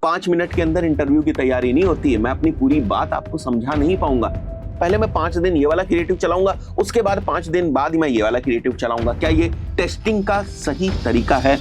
5 minute के अंदर interview की तैयारी नहीं होती है। मैं अपनी पूरी बात आपको समझा नहीं पाऊंगा। पहले मैं 5 दिन ये वाला क्रिएटिव चलाऊंगा, उसके बाद 5 दिन बाद ही मैं ये वाला क्रिएटिव चलाऊंगा। क्या ये टेस्टिंग का सही तरीका है?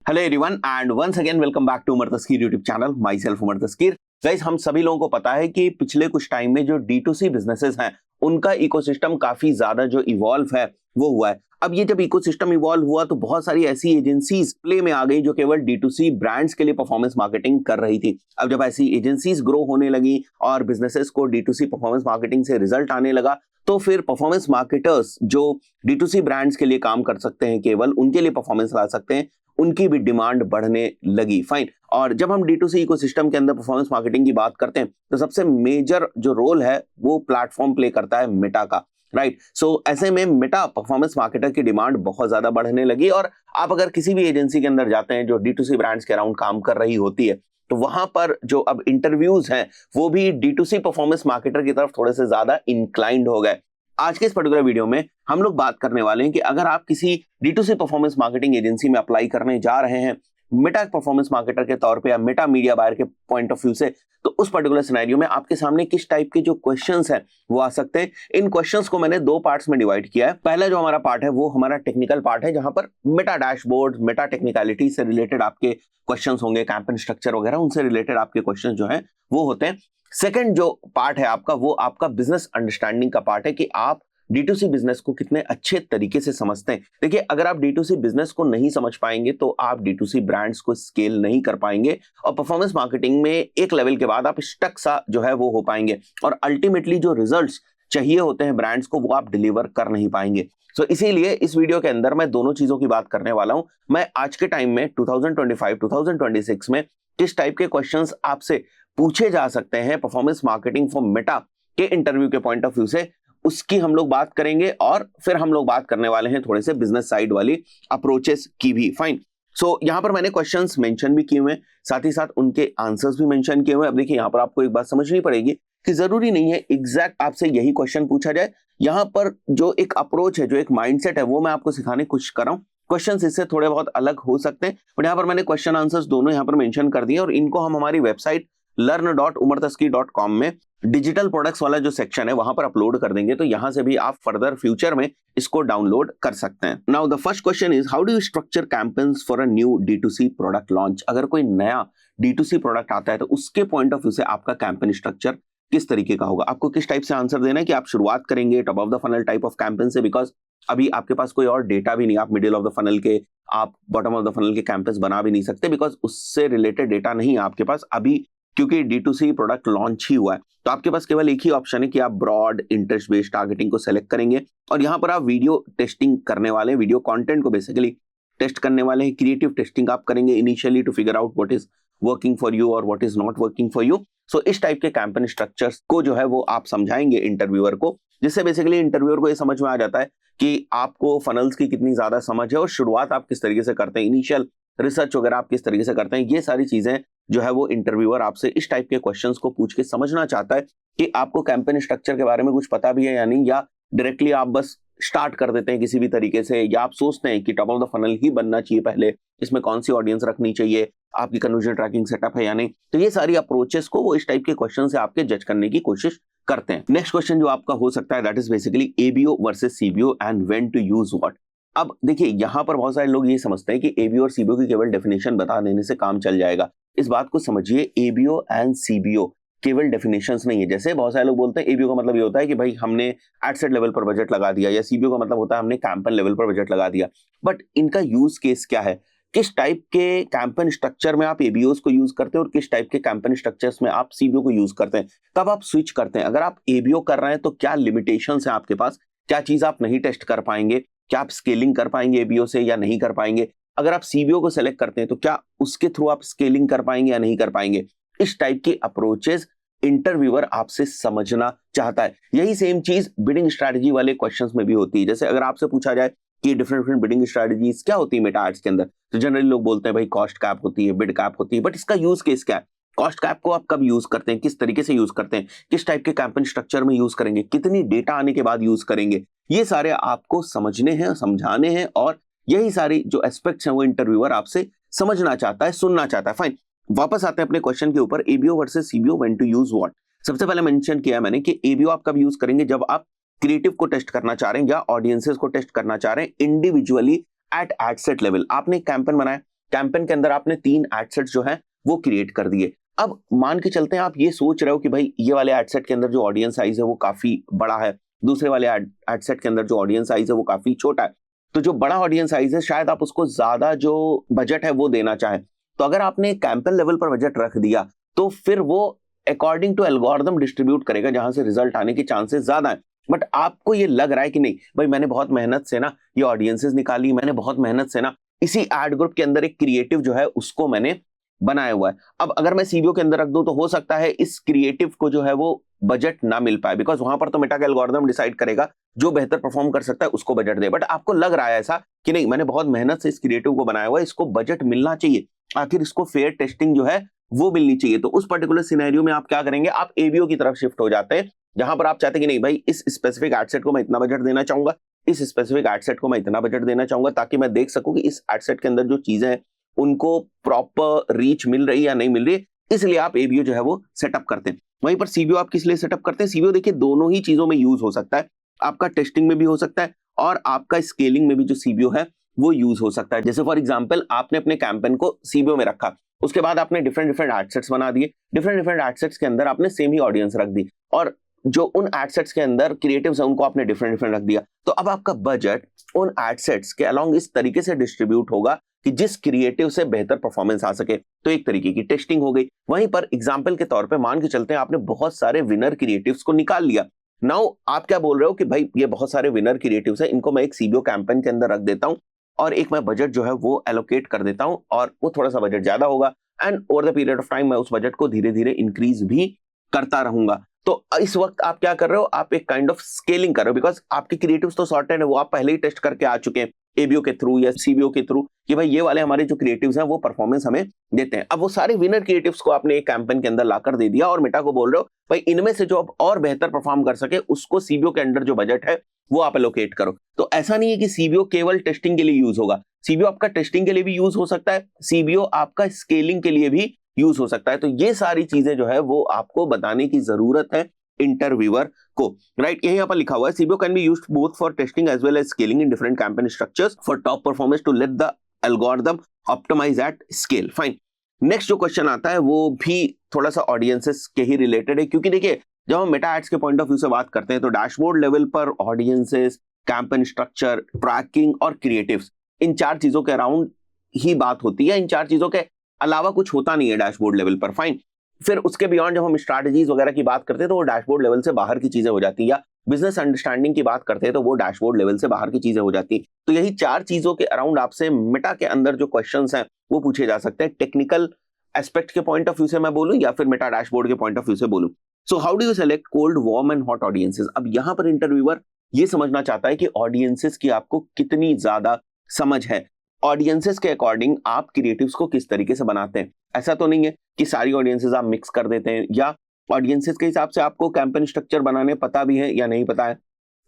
Hello everyone and once again welcome back to Umar Taskeer YouTube channel. Myself Umar Taskeer. Guys, हम सभी लोगों को पता है कि पिछले कुछ टाइम में जो D2C बिजनेसेस हैं उनका इकोसिस्टम काफी ज्यादा जो इवॉल्व है वो हुआ है। अब ये जब इकोसिस्टम इवॉल्व हुआ तो बहुत सारी ऐसी एजेंसीज प्ले में आ गई जो केवल D2C ब्रांड्स के लिए परफॉर्मेंस मार्केटिंग कर रही थी। अब जब ऐसी एजेंसीज ग्रो होने लगी और बिजनेसेस को D2C परफॉर्मेंस मार्केटिंग से रिजल्ट आने लगा, तो फिर परफॉर्मेंस मार्केटर्स जो D2C ब्रांड्स के लिए काम कर सकते हैं, केवल उनके लिए परफॉर्मेंस ला सकते हैं, उनकी भी डिमांड बढ़ने लगी। फाइन। और जब हम D2C इकोसिस्टम के अंदर परफॉर्मेंस मार्केटिंग की बात करते हैं तो सबसे मेजर जो रोल है वो प्लेटफॉर्म प्ले करता है मेटा का। राइट। सो ऐसे में मेटा परफॉर्मेंस मार्केटर की डिमांड बहुत ज्यादा बढ़ने लगी। और आप अगर किसी भी एजेंसी के अंदर जाते हैं जो D2C ब्रांड्स के अराउंड काम कर रही होती है, तो वहां पर जो अब इंटरव्यूज हैं वो भी D2C परफॉर्मेंस मार्केटर की तरफ थोड़े से ज्यादा इंक्लाइंड हो गए। आज के इस पर्टिकुलर वीडियो में हम लोग बात करने वाले हैं कि अगर आप किसी D2C परफॉर्मेंस मार्केटिंग एजेंसी में अप्लाई करने जा रहे हैं मेटा परफॉर्मेंस मार्केटर के तौर पे या मेटा मीडिया बायर के पॉइंट ऑफ व्यू से, तो उस पर्टिकुलर सिनेरियो में आपके सामने किस टाइप के जो क्वेश्चंस हैं वो आ सकते हैं। इन क्वेश्चंस को मैंने 2 पार्ट्स में डिवाइड किया है। पहला जो हमारा पार्ट है वो हमारा टेक्निकल पार्ट है, जहां पर मेटा डैशबोर्ड, मेटा टेक्निकलिटी से रिलेटेड आपके क्वेश्चंस होंगे, कैंपेन स्ट्रक्चर वगैरह उनसे रिलेटेड आपके क्वेश्चंस जो हैं वो होते हैं। सेकंड जो पार्ट है आपका वो आपका बिजनेस अंडरस्टैंडिंग का पार्ट है कि आप D2C बिजनेस को कितने अच्छे तरीके से समझते हैं। देखिए, अगर आप D2C बिजनेस को नहीं समझ पाएंगे तो आप D2C ब्रांड्स को स्केल नहीं कर पाएंगे और परफॉर्मेंस मार्केटिंग में एक लेवल के बाद आप स्टक सा जो है वो हो पाएंगे और अल्टीमेटली जो रिजल्ट्स चाहिए होते हैं ब्रांड्स को वो आप डिलीवर कर नहीं पाएंगे। सो इसीलिए इस वीडियो के अंदर मैं दोनों चीजों की बात करने वाला हूं। मैं आज के टाइम में 2025-2026 में किस टाइप के क्वेश्चंस आपसे पूछे जा सकते हैं परफॉर्मेंस मार्केटिंग फॉर मेटा के इंटरव्यू के पॉइंट ऑफ व्यू से, उसकी हम लोग बात करेंगे। और फिर हम लोग बात करने वाले हैं थोड़े से बिजनेस साइड वाली अप्रोचेस की भी। फाइन। सो यहां पर मैंने क्वेश्चंस मेंशन भी किए हुए हैं, साथ ही साथ उनके आंसर्स भी मेंशन किए हुए हैं। अब देखिए, यहां पर आपको एक बात समझनी पड़ेगी कि जरूरी नहीं है एग्जैक्ट आपसे यही क्वेश्चन पूछा जाए। यहां पर जो एक अप्रोच है, जो एक माइंडसेट है, वो मैं आपको सिखाने की कोशिश कर रहा हूं। क्वेश्चंस इससे थोड़े बहुत अलग हो सकते हैं, बट यहाँ पर मैंने क्वेश्चन आंसर्स दोनों यहाँ पर मेंशन कर दिए और इनको हम हमारी वेबसाइट learn.umartasky.com में डिजिटल प्रोडक्ट्स वाला जो सेक्शन है वहां पर अपलोड कर देंगे, तो यहां से भी आप फर्दर फ्यूचर में इसको डाउनलोड कर सकते हैं। Now the first question is, how do you structure campaigns for a new D2C product launch? अगर कोई नया D2C प्रोडक्ट आता है तो उसके पॉइंट ऑफ व्यू से आपका कैंपेन स्ट्रक्चर किस तरीके का होगा? आपको किस टाइप से आंसर देना है कि आप शुरुआत करेंगे top of the funnel type of campaign से, बिकॉज अभी आपके पास कोई और डेटा भी नहीं, आप मिडिल ऑफ द फनल के, आप बॉटम ऑफ द फनल के कैंपेन्स बना भी नहीं सकते, बिकॉज उससे रिलेटेड डेटा नहीं है आपके पास अभी, क्योंकि D2C प्रोडक्ट लॉन्च ही हुआ है। तो आपके पास केवल एक ही ऑप्शन है कि आप ब्रॉड इंटरेस्ट बेस्ड टारगेटिंग को सेलेक्ट करेंगे और यहां पर आप वीडियो टेस्टिंग करने वाले हैं, वीडियो कंटेंट को बेसिकली टेस्ट करने वाले हैं। क्रिएटिव टेस्टिंग आप करेंगे initially to figure out what is working for you और what is not working for you. So इस टाइप के कैंपेन स्ट्रक्चर्स को जो है वो आप समझाएंगे इंटरव्यूअर को, जिससे बेसिकली इंटरव्यूअर को ये समझ में आ जाता है कि आपको फनल्स की कितनी ज्यादा समझ है और शुरुआत आप किस तरीके से करते हैं, इनिशियल रिसर्च वगैरह आप किस तरीके से करते हैं। ये सारी चीजें जो है वो इंटरव्यूअर आपसे इस टाइप के क्वेश्चंस को पूछ के समझना चाहता है कि आपको कैंपेन स्ट्रक्चर के बारे में कुछ पता भी है या नहीं, या डायरेक्टली आप बस स्टार्ट कर देते हैं किसी भी तरीके से, या आप सोचते हैं कि टॉप ऑफ द फनल ही बनना चाहिए पहले, इसमें कौन सी ऑडियंस रखनी चाहिए, आपकी कन्वर्जन ट्रैकिंग सेटअप है या नहीं। तो ये सारी अप्रोचेस को वो इस टाइप के क्वेश्चन से आपके जज करने की कोशिश करते हैं। नेक्स्ट क्वेश्चन जो आपका हो सकता है that is basically ABO versus CBO and when to use what. अब देखिए, यहां पर बहुत सारे लोग ये समझते हैं कि ABO और CBO की केवल डेफिनेशन बता देने से काम चल जाएगा। इस बात को समझिए, ABO एंड CBO केवल डेफिनेशंस नहीं है। जैसे बहुत सारे लोग बोलते हैं ABO का मतलब ये होता है कि भाई हमने एड सेट लेवल पर बजट लगा दिया, या CBO का मतलब होता है हमने कैंपेन लेवल पर बजट लगा दिया। बट इनका यूज केस क्या है? किस टाइप के कैंपेन स्ट्रक्चर में आप ABOs को यूज करते हैं और किस टाइप के कैंपेन स्ट्रक्चर्स में आप CBO को यूज करते हैं, कब आप स्विच करते हैं? अगर आप ABO कर रहे हैं तो क्या लिमिटेशंस है आपके पास, क्या चीज आप नहीं टेस्ट कर पाएंगे, क्या आप स्केलिंग कर पाएंगे ABO से या नहीं कर पाएंगे? अगर आप CBO को सेलेक्ट करते हैं तो क्या उसके थ्रू आप स्केलिंग कर पाएंगे या नहीं कर पाएंगे? इस टाइप की अप्रोचेस इंटरव्यूअर आपसे समझना चाहता है। यही सेम चीज बिडिंग स्ट्रैटेजी वाले क्वेश्चंस में भी होती है। जैसे अगर आपसे पूछा जाए कि डिफरेंट बिडिंग स्ट्रैटेजीज क्या होती है मेटा एड्स के अंदर, तो जनरली लोग बोलते हैं भाई कॉस्ट कैप होती है, बिड कैप होती है, बट इसका यूज केस क्या है? कॉस्ट कैप को आप कब यूज करते हैं, किस तरीके से यूज करते हैं, किस टाइप के कैंपेन स्ट्रक्चर में यूज करेंगे, कितनी डेटा आने के बाद यूज करेंगे, ये सारे आपको समझने हैं, समझाने हैं, और यही सारी जो एस्पेक्ट्स हैं वो इंटरव्यूअर आपसे समझना चाहता है, सुनना चाहता है। फाइन, वापस आते हैं अपने क्वेश्चन के ऊपर, ABO versus CBO, when to use what. सबसे पहले मेंशन किया है मैंने कि एबीओ आप कब यूज करेंगे, जब आप क्रिएटिव को टेस्ट करना चाह रहे हैं या ऑडियंसेस को टेस्ट करना चाह रहे हैं individually at ad set level. आपने एक कैंपेन बनाया, कैंपेन के अंदर आपने 3 एड सेट्स जो है वो क्रिएट कर दिए। अब मान के चलते हैं आप ये सोच रहे हो कि भाई ये वाले एड सेट के अंदर जो ऑडियंस साइज है वो काफी बड़ा है, दूसरे वाले एड सेट के अंदर जो ऑडियंस साइज है वो काफी छोटा है। तो जो बड़ा ऑडियंस साइज है शायद आप उसको ज्यादा जो बजट है वो देना चाहें। तो अगर आपने कैंपेन लेवल पर बजट रख दिया तो फिर वो अकॉर्डिंग टू एल्गोरिथम डिस्ट्रीब्यूट करेगा जहां से रिजल्ट आने के चांसेस ज्यादा है। बट आपको ये लग रहा है कि नहीं भाई मैंने बहुत मेहनत से ना ये ऑडियंसेस निकाली, मैंने बहुत मेहनत से ना इसी एड ग्रुप के अंदर एक क्रिएटिव जो है उसको मैंने बनाया हुआ है। अब अगर मैं सीबीओ के अंदर रख दूं तो हो सकता है इस क्रिएटिव को जो है वो बजट ना मिल पाए, बिकॉज वहां पर तो मेटा का एल्गोरिथम डिसाइड करेगा जो बेहतर परफॉर्म कर सकता है उसको बजट दे। बट आपको लग रहा है ऐसा कि नहीं मैंने बहुत मेहनत से इस क्रिएटिव को बनाया हुआ है, इसको बजट मिलना चाहिए, आखिर इसको फेयर टेस्टिंग जो है वो मिलनी चाहिए। तो उस पर्टिकुलर सिनेरियो में आप क्या करेंगे, आप एबीओ की तरफ शिफ्ट हो जाते हैं, जहां पर आप चाहते हैं कि नहीं भाई इस स्पेसिफिक एडसेट को मैं इतना बजट देना चाहूंगा, इस स्पेसिफिक एडसेट को मैं इतना बजट देना चाहूंगा, ताकि मैं देख सकूं कि इस एडसेट के अंदर जो चीजें हैं उनको प्रॉपर रीच मिल रही है या नहीं मिल रही है। इसलिए आप एबीओ जो है वो सेटअप करते हैं। वहीं पर सीबीओ आप किस लिए सेटअप करते हैं, सीबीओ देखिए दोनों ही चीजों में यूज हो सकता है, आपका टेस्टिंग में भी हो सकता है और आपका स्केलिंग में भी जो सीबीओ है वो यूज हो सकता है। जैसे फॉर एग्जांपल आपने अपने कैंपेन को सीबीओ में रखा, उसके बाद आपने डिफरेंट डिफरेंट एडसेट्स बना दिए, डिफरेंट डिफरेंट एडसेट्स के अंदर आपने सेम ही ऑडियंस रख दी और जो उन एडसेट्स के अंदर क्रिएटिव्स हैं उनको आपने डिफरेंट डिफरेंट रख दिया। तो अब आपका बजट उन एडसेट्स के अलोंग इस तरीके से डिस्ट्रीब्यूट होगा कि जिस क्रिएटिव से बेहतर परफॉर्मेंस आ सके। तो एक तरीके की टेस्टिंग हो गई। वहीं पर एग्जांपल के तौर पे मान के चलते हैं आपने बहुत सारे विनर क्रिएटिव्स को निकाल लिया। नाउ आप क्या बोल रहे हो कि भाई ये बहुत सारे विनर क्रिएटिव्स हैं, इनको मैं एक सीबीओ कैंपेन के अंदर रख देता हूं और एक मैं बजट जो है वो एलोकेट कर देता हूं और वो थोड़ा सा बजट ज्यादा होगा and over the period of time मैं उस बजट को धीरे धीरे इंक्रीज भी करता रहूंगा। तो इस वक्त आप क्या कर रहे हो, आप एक काइंड ऑफ स्केलिंग कर रहे हो, बिकॉज आपके क्रिएटिव्स तो सॉर्टेड है, वो आप पहले ही टेस्ट करके आ चुके हैं एबीओ के थ्रू या सीबीओ के थ्रू कि भाई ये वाले हमारे जो क्रिएटिव्स हैं वो परफॉर्मेंस हमें देते हैं। अब वो सारे विनर क्रिएटिव्स को आपने एक कैंपेन के अंदर लाकर दे दिया और मेटा को बोल रहे हो भाई इनमें से जो अब और बेहतर परफॉर्म कर सके उसको सीबीओ के अंडर जो बजट है वो आप एलोकेट करो। तो ऐसा नहीं है कि सीबीओ केवल टेस्टिंग के लिए यूज होगा, सीबीओ आपका टेस्टिंग के लिए भी यूज हो सकता है, सीबीओ आपका स्केलिंग के लिए भी यूज हो सकता है। तो ये सारी चीजें जो है वो आपको बताने की जरूरत है इंटरव्यूअर को, राइट। यही यहाँ पर लिखा हुआ है CBO can be used both for testing as well as scaling in different campaign structures for top performance to let the algorithm optimise at scale. Fine, next जो क्वेश्चन आता है वो भी थोड़ा सा ऑडियंसेस के ही रिलेटेड है, क्योंकि देखिए जब हम मेटा एड्स के पॉइंट ऑफ व्यू से बात करते हैं तो डैशबोर्ड लेवल पर ऑडियंसेस, कैंपेन स्ट्रक्चर, ट्रैकिंग और क्रिएटिव्स, इन 4 चीजों के अराउंड ही बात होती है, इन 4 चीजों के अलावा कुछ होता नहीं है डैशबोर्ड लेवल पर। फाइन, फिर उसके बियॉन्ड जब हम स्ट्रैटेजीज वगैरह की बात करते हैं तो वो डैशबोर्ड लेवल से बाहर की चीजें हो जाती है, या बिजनेस अंडरस्टैंडिंग की बात करते हैं तो वो डैशबोर्ड लेवल से बाहर की चीजें हो जाती है। तो यही 4 चीजों के अराउंड आपसे मेटा के अंदर जो क्वेश्चंस हैं वो पूछे जा सकते हैं, टेक्निकल एस्पेक्ट के पॉइंट ऑफ व्यू से मैं बोलूं या फिर मेटा डैशबोर्ड के पॉइंट ऑफ व्यू से बोलूं। So how do you select cold, warm and hot audiences. अब यहां पर इंटरव्यूअर ये समझना चाहता है कि ऑडियंसेस की आपको कितनी ज्यादा समझ है, ऑडियंसेस के अकॉर्डिंग आप क्रिएटिव्स को किस तरीके से बनाते हैं। ऐसा तो नहीं है कि सारी ऑडियंसेस आप मिक्स कर देते हैं, या ऑडियंसेस के हिसाब से आपको कैंपेन स्ट्रक्चर बनाने पता भी है या नहीं पता है,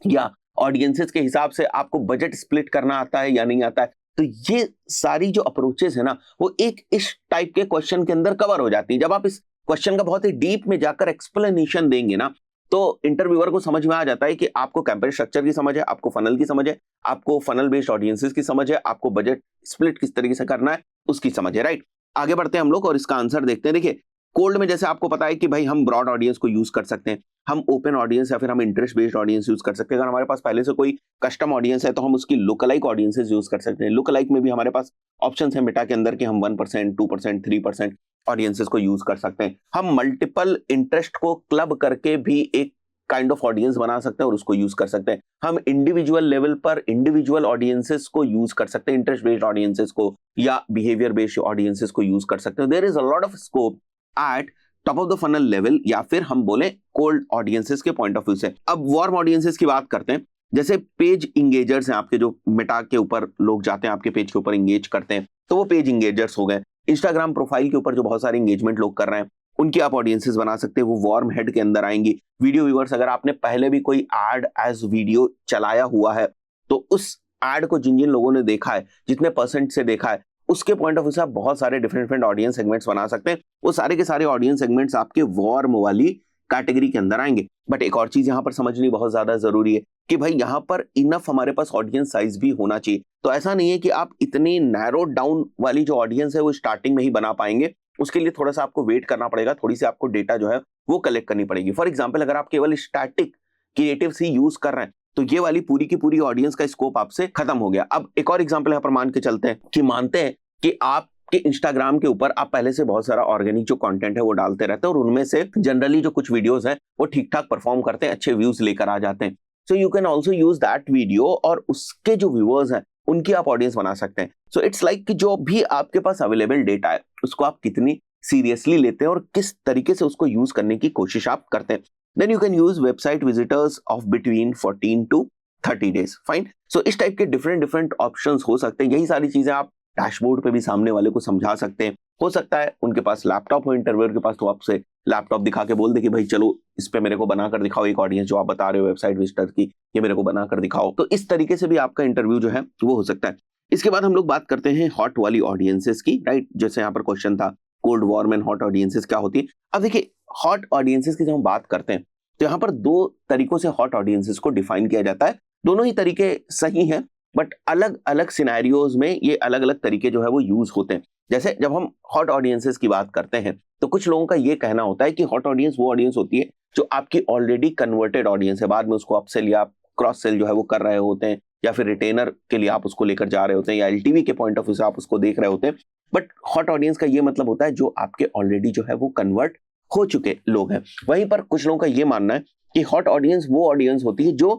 या ऑडियंसेस के हिसाब से आपको बजट स्प्लिट करना आता है या नहीं आता है। तो ये सारी जो अप्रोचेस है ना वो एक इस टाइप के क्वेश्चन के अंदर कवर हो जाती है। जब आप इस क्वेश्चन का बहुत ही डीप में जाकर एक्सप्लेनेशन देंगे ना तो इंटरव्यूअर को समझ में आ जाता है कि आपको कैंपेन स्ट्रक्चर की समझ है, आपको फनल की समझ है, आपको फनल बेस्ड ऑडियंसेस की समझ है, आपको बजट स्प्लिट किस तरीके से करना है उसकी समझ है, राइट। आगे बढ़ते हैं हम लोग और इसका आंसर देखते हैं। देखिए कोल्ड में जैसे आपको पता है कि भाई हम ब्रॉड ऑडियंस को यूज कर सकते हैं, हम ओपन ऑडियंस या फिर हम इंटरेस्ट बेस्ड ऑडियंस यूज कर सकते हैं। अगर हमारे पास पहले से कोई कस्टम ऑडियंस है तो हम उसकी लुकलाइक ऑडियंसेस यूज कर सकते हैं। लुकलाइक में भी हमारे पास ऑप्शन है मेटा के अंदर कि हम 1%, 2%, 3% ऑडियंसेस को यूज कर सकते हैं। हम मल्टीपल इंटरेस्ट को क्लब करके भी एक काइंड ऑफ ऑडियंस बना सकते हैं और उसको यूज कर सकते हैं। हम इंडिविजुअल लेवल पर इंडिविजुअल ऑडियंसेस को यूज कर सकते हैं, इंटरेस्ट बेस्ड ऑडियंसेस को या बिहेवियर बेस्ड ऑडियंसेस को यूज कर सकते हैं। There is a lot of scope at top of the funnel level या फिर हम बोले कोल्ड ऑडियंसेस के पॉइंट ऑफ व्यू से। अब वार्म ऑडियंसेस की बात करते हैं, जैसे पेज इंगेजर्स हैं आपके, जो मेटा के ऊपर लोग जाते हैं आपके पेज के ऊपर इंगेज करते हैं, तो वो पेज इंगेजर्स हो गए। इंस्टाग्राम प्रोफाइल के ऊपर जो बहुत सारे इंगेजमेंट लोग कर रहे हैं उनकी आप ऑडियंसेस बना सकते हैं, वो वार्म हेड के अंदर आएंगी। वीडियो व्यूअर्स, अगर आपने पहले भी कोई एड एज वीडियो चलाया हुआ है तो उस एड को जिन जिन लोगों ने देखा है, जितने परसेंट से देखा है, उसके पॉइंट ऑफ व्यू से आप बहुत सारे डिफरेंट डिफरेंट ऑडियंस सेगमेंट्स बना सकते हैं। वो सारे के सारे ऑडियंस सेगमेंट्स आपके वार्म वाली कैटेगरी के अंदर आएंगे। बट एक और चीज यहाँ पर समझनी बहुत ज्यादा जरूरी है कि भाई यहाँ पर इनफ हमारे पास ऑडियंस साइज भी होना चाहिए। तो ऐसा नहीं है कि आप इतनी नैरो डाउन वाली जो ऑडियंस है वो स्टार्टिंग में ही बना पाएंगे। उसके लिए थोड़ा सा आपको वेट करना पड़ेगा, थोड़ी सी आपको डेटा जो है वो कलेक्ट करनी पड़ेगी। फॉर एग्जाम्पल, अगर आप केवल स्टैटिक क्रिएटिव ही यूज कर रहे हैं तो ये वाली पूरी की पूरी ऑडियंस का स्कोप आपसे खत्म हो गया। अब एक और एग्जाम्पल यहाँ पर मान के चलते हैं कि मानते हैं कि आपके इंस्टाग्राम के ऊपर आप पहले से बहुत सारा ऑर्गेनिक जो कंटेंट है वो डालते रहते हैं और उनमें से जनरली जो कुछ वीडियोस हैं वो ठीक ठाक परफॉर्म करते हैं, अच्छे व्यूज लेकर आ जाते हैं। सो you can also use that video और उसके जो व्यूअर्स हैं उनकी आप ऑडियंस बना सकते हैं। सो इट्स लाइक कि जो भी आपके पास अवेलेबल डेटा है उसको आप कितनी सीरियसली लेते हैं और किस तरीके से उसको यूज करने की कोशिश आप करते हैं। Then you can use website visitors of between 14 to 30 days। Fine. So इस टाइप के डिफरेंट डिफरेंट ऑप्शंस हो सकते हैं। यही सारी चीजें आप डैशबोर्ड पे भी सामने वाले को समझा सकते हैं। हो सकता है उनके पास लैपटॉप हो इंटरव्यूअर के पास, तो आपसे लैपटॉप दिखा के बोल दे कि भाई चलो इस पे मेरे को बनाकर दिखाओ एक ऑडियंस जो आप बता रहे हो वेबसाइट विजिटर की, ये मेरे को बनाकर दिखाओ। तो इस तरीके से भी आपका इंटरव्यू जो है वो हो सकता है। इसके बाद हम लोग बात करते हैं हॉट वाली ऑडियंसेस की, राइट। जैसे यहाँ पर क्वेश्चन था cold warm and hot audiences क्या होती है। अब देखिए हॉट ऑडियंसेस की जब हम बात करते हैं तो यहाँ पर दो तरीकों से हॉट ऑडियंसेस को डिफाइन किया जाता है। दोनों ही तरीके सही हैं बट अलग अलग सिनेरियोज में ये अलग अलग तरीके जो है वो यूज होते हैं। जैसे जब हम हॉट ऑडियंसेस की बात करते हैं तो कुछ लोगों का ये कहना होता है कि हॉट ऑडियंस वो ऑडियंस होती है जो आपकी ऑलरेडी कन्वर्टेड ऑडियंस है, बाद में उसको अपसेल या क्रॉस सेल जो है वो कर रहे होते हैं, या फिर रिटेनर के लिए आप उसको लेकर जा रहे होते हैं, या एलटीवी के पॉइंट ऑफ व्यू से आप उसको देख रहे होते हैं। बट हॉट ऑडियंस का ये मतलब होता है जो आपके ऑलरेडी जो है वो कन्वर्ट हो चुके लोग हैं। वहीं पर कुछ लोगों का ये मानना है कि हॉट ऑडियंस वो ऑडियंस होती है जो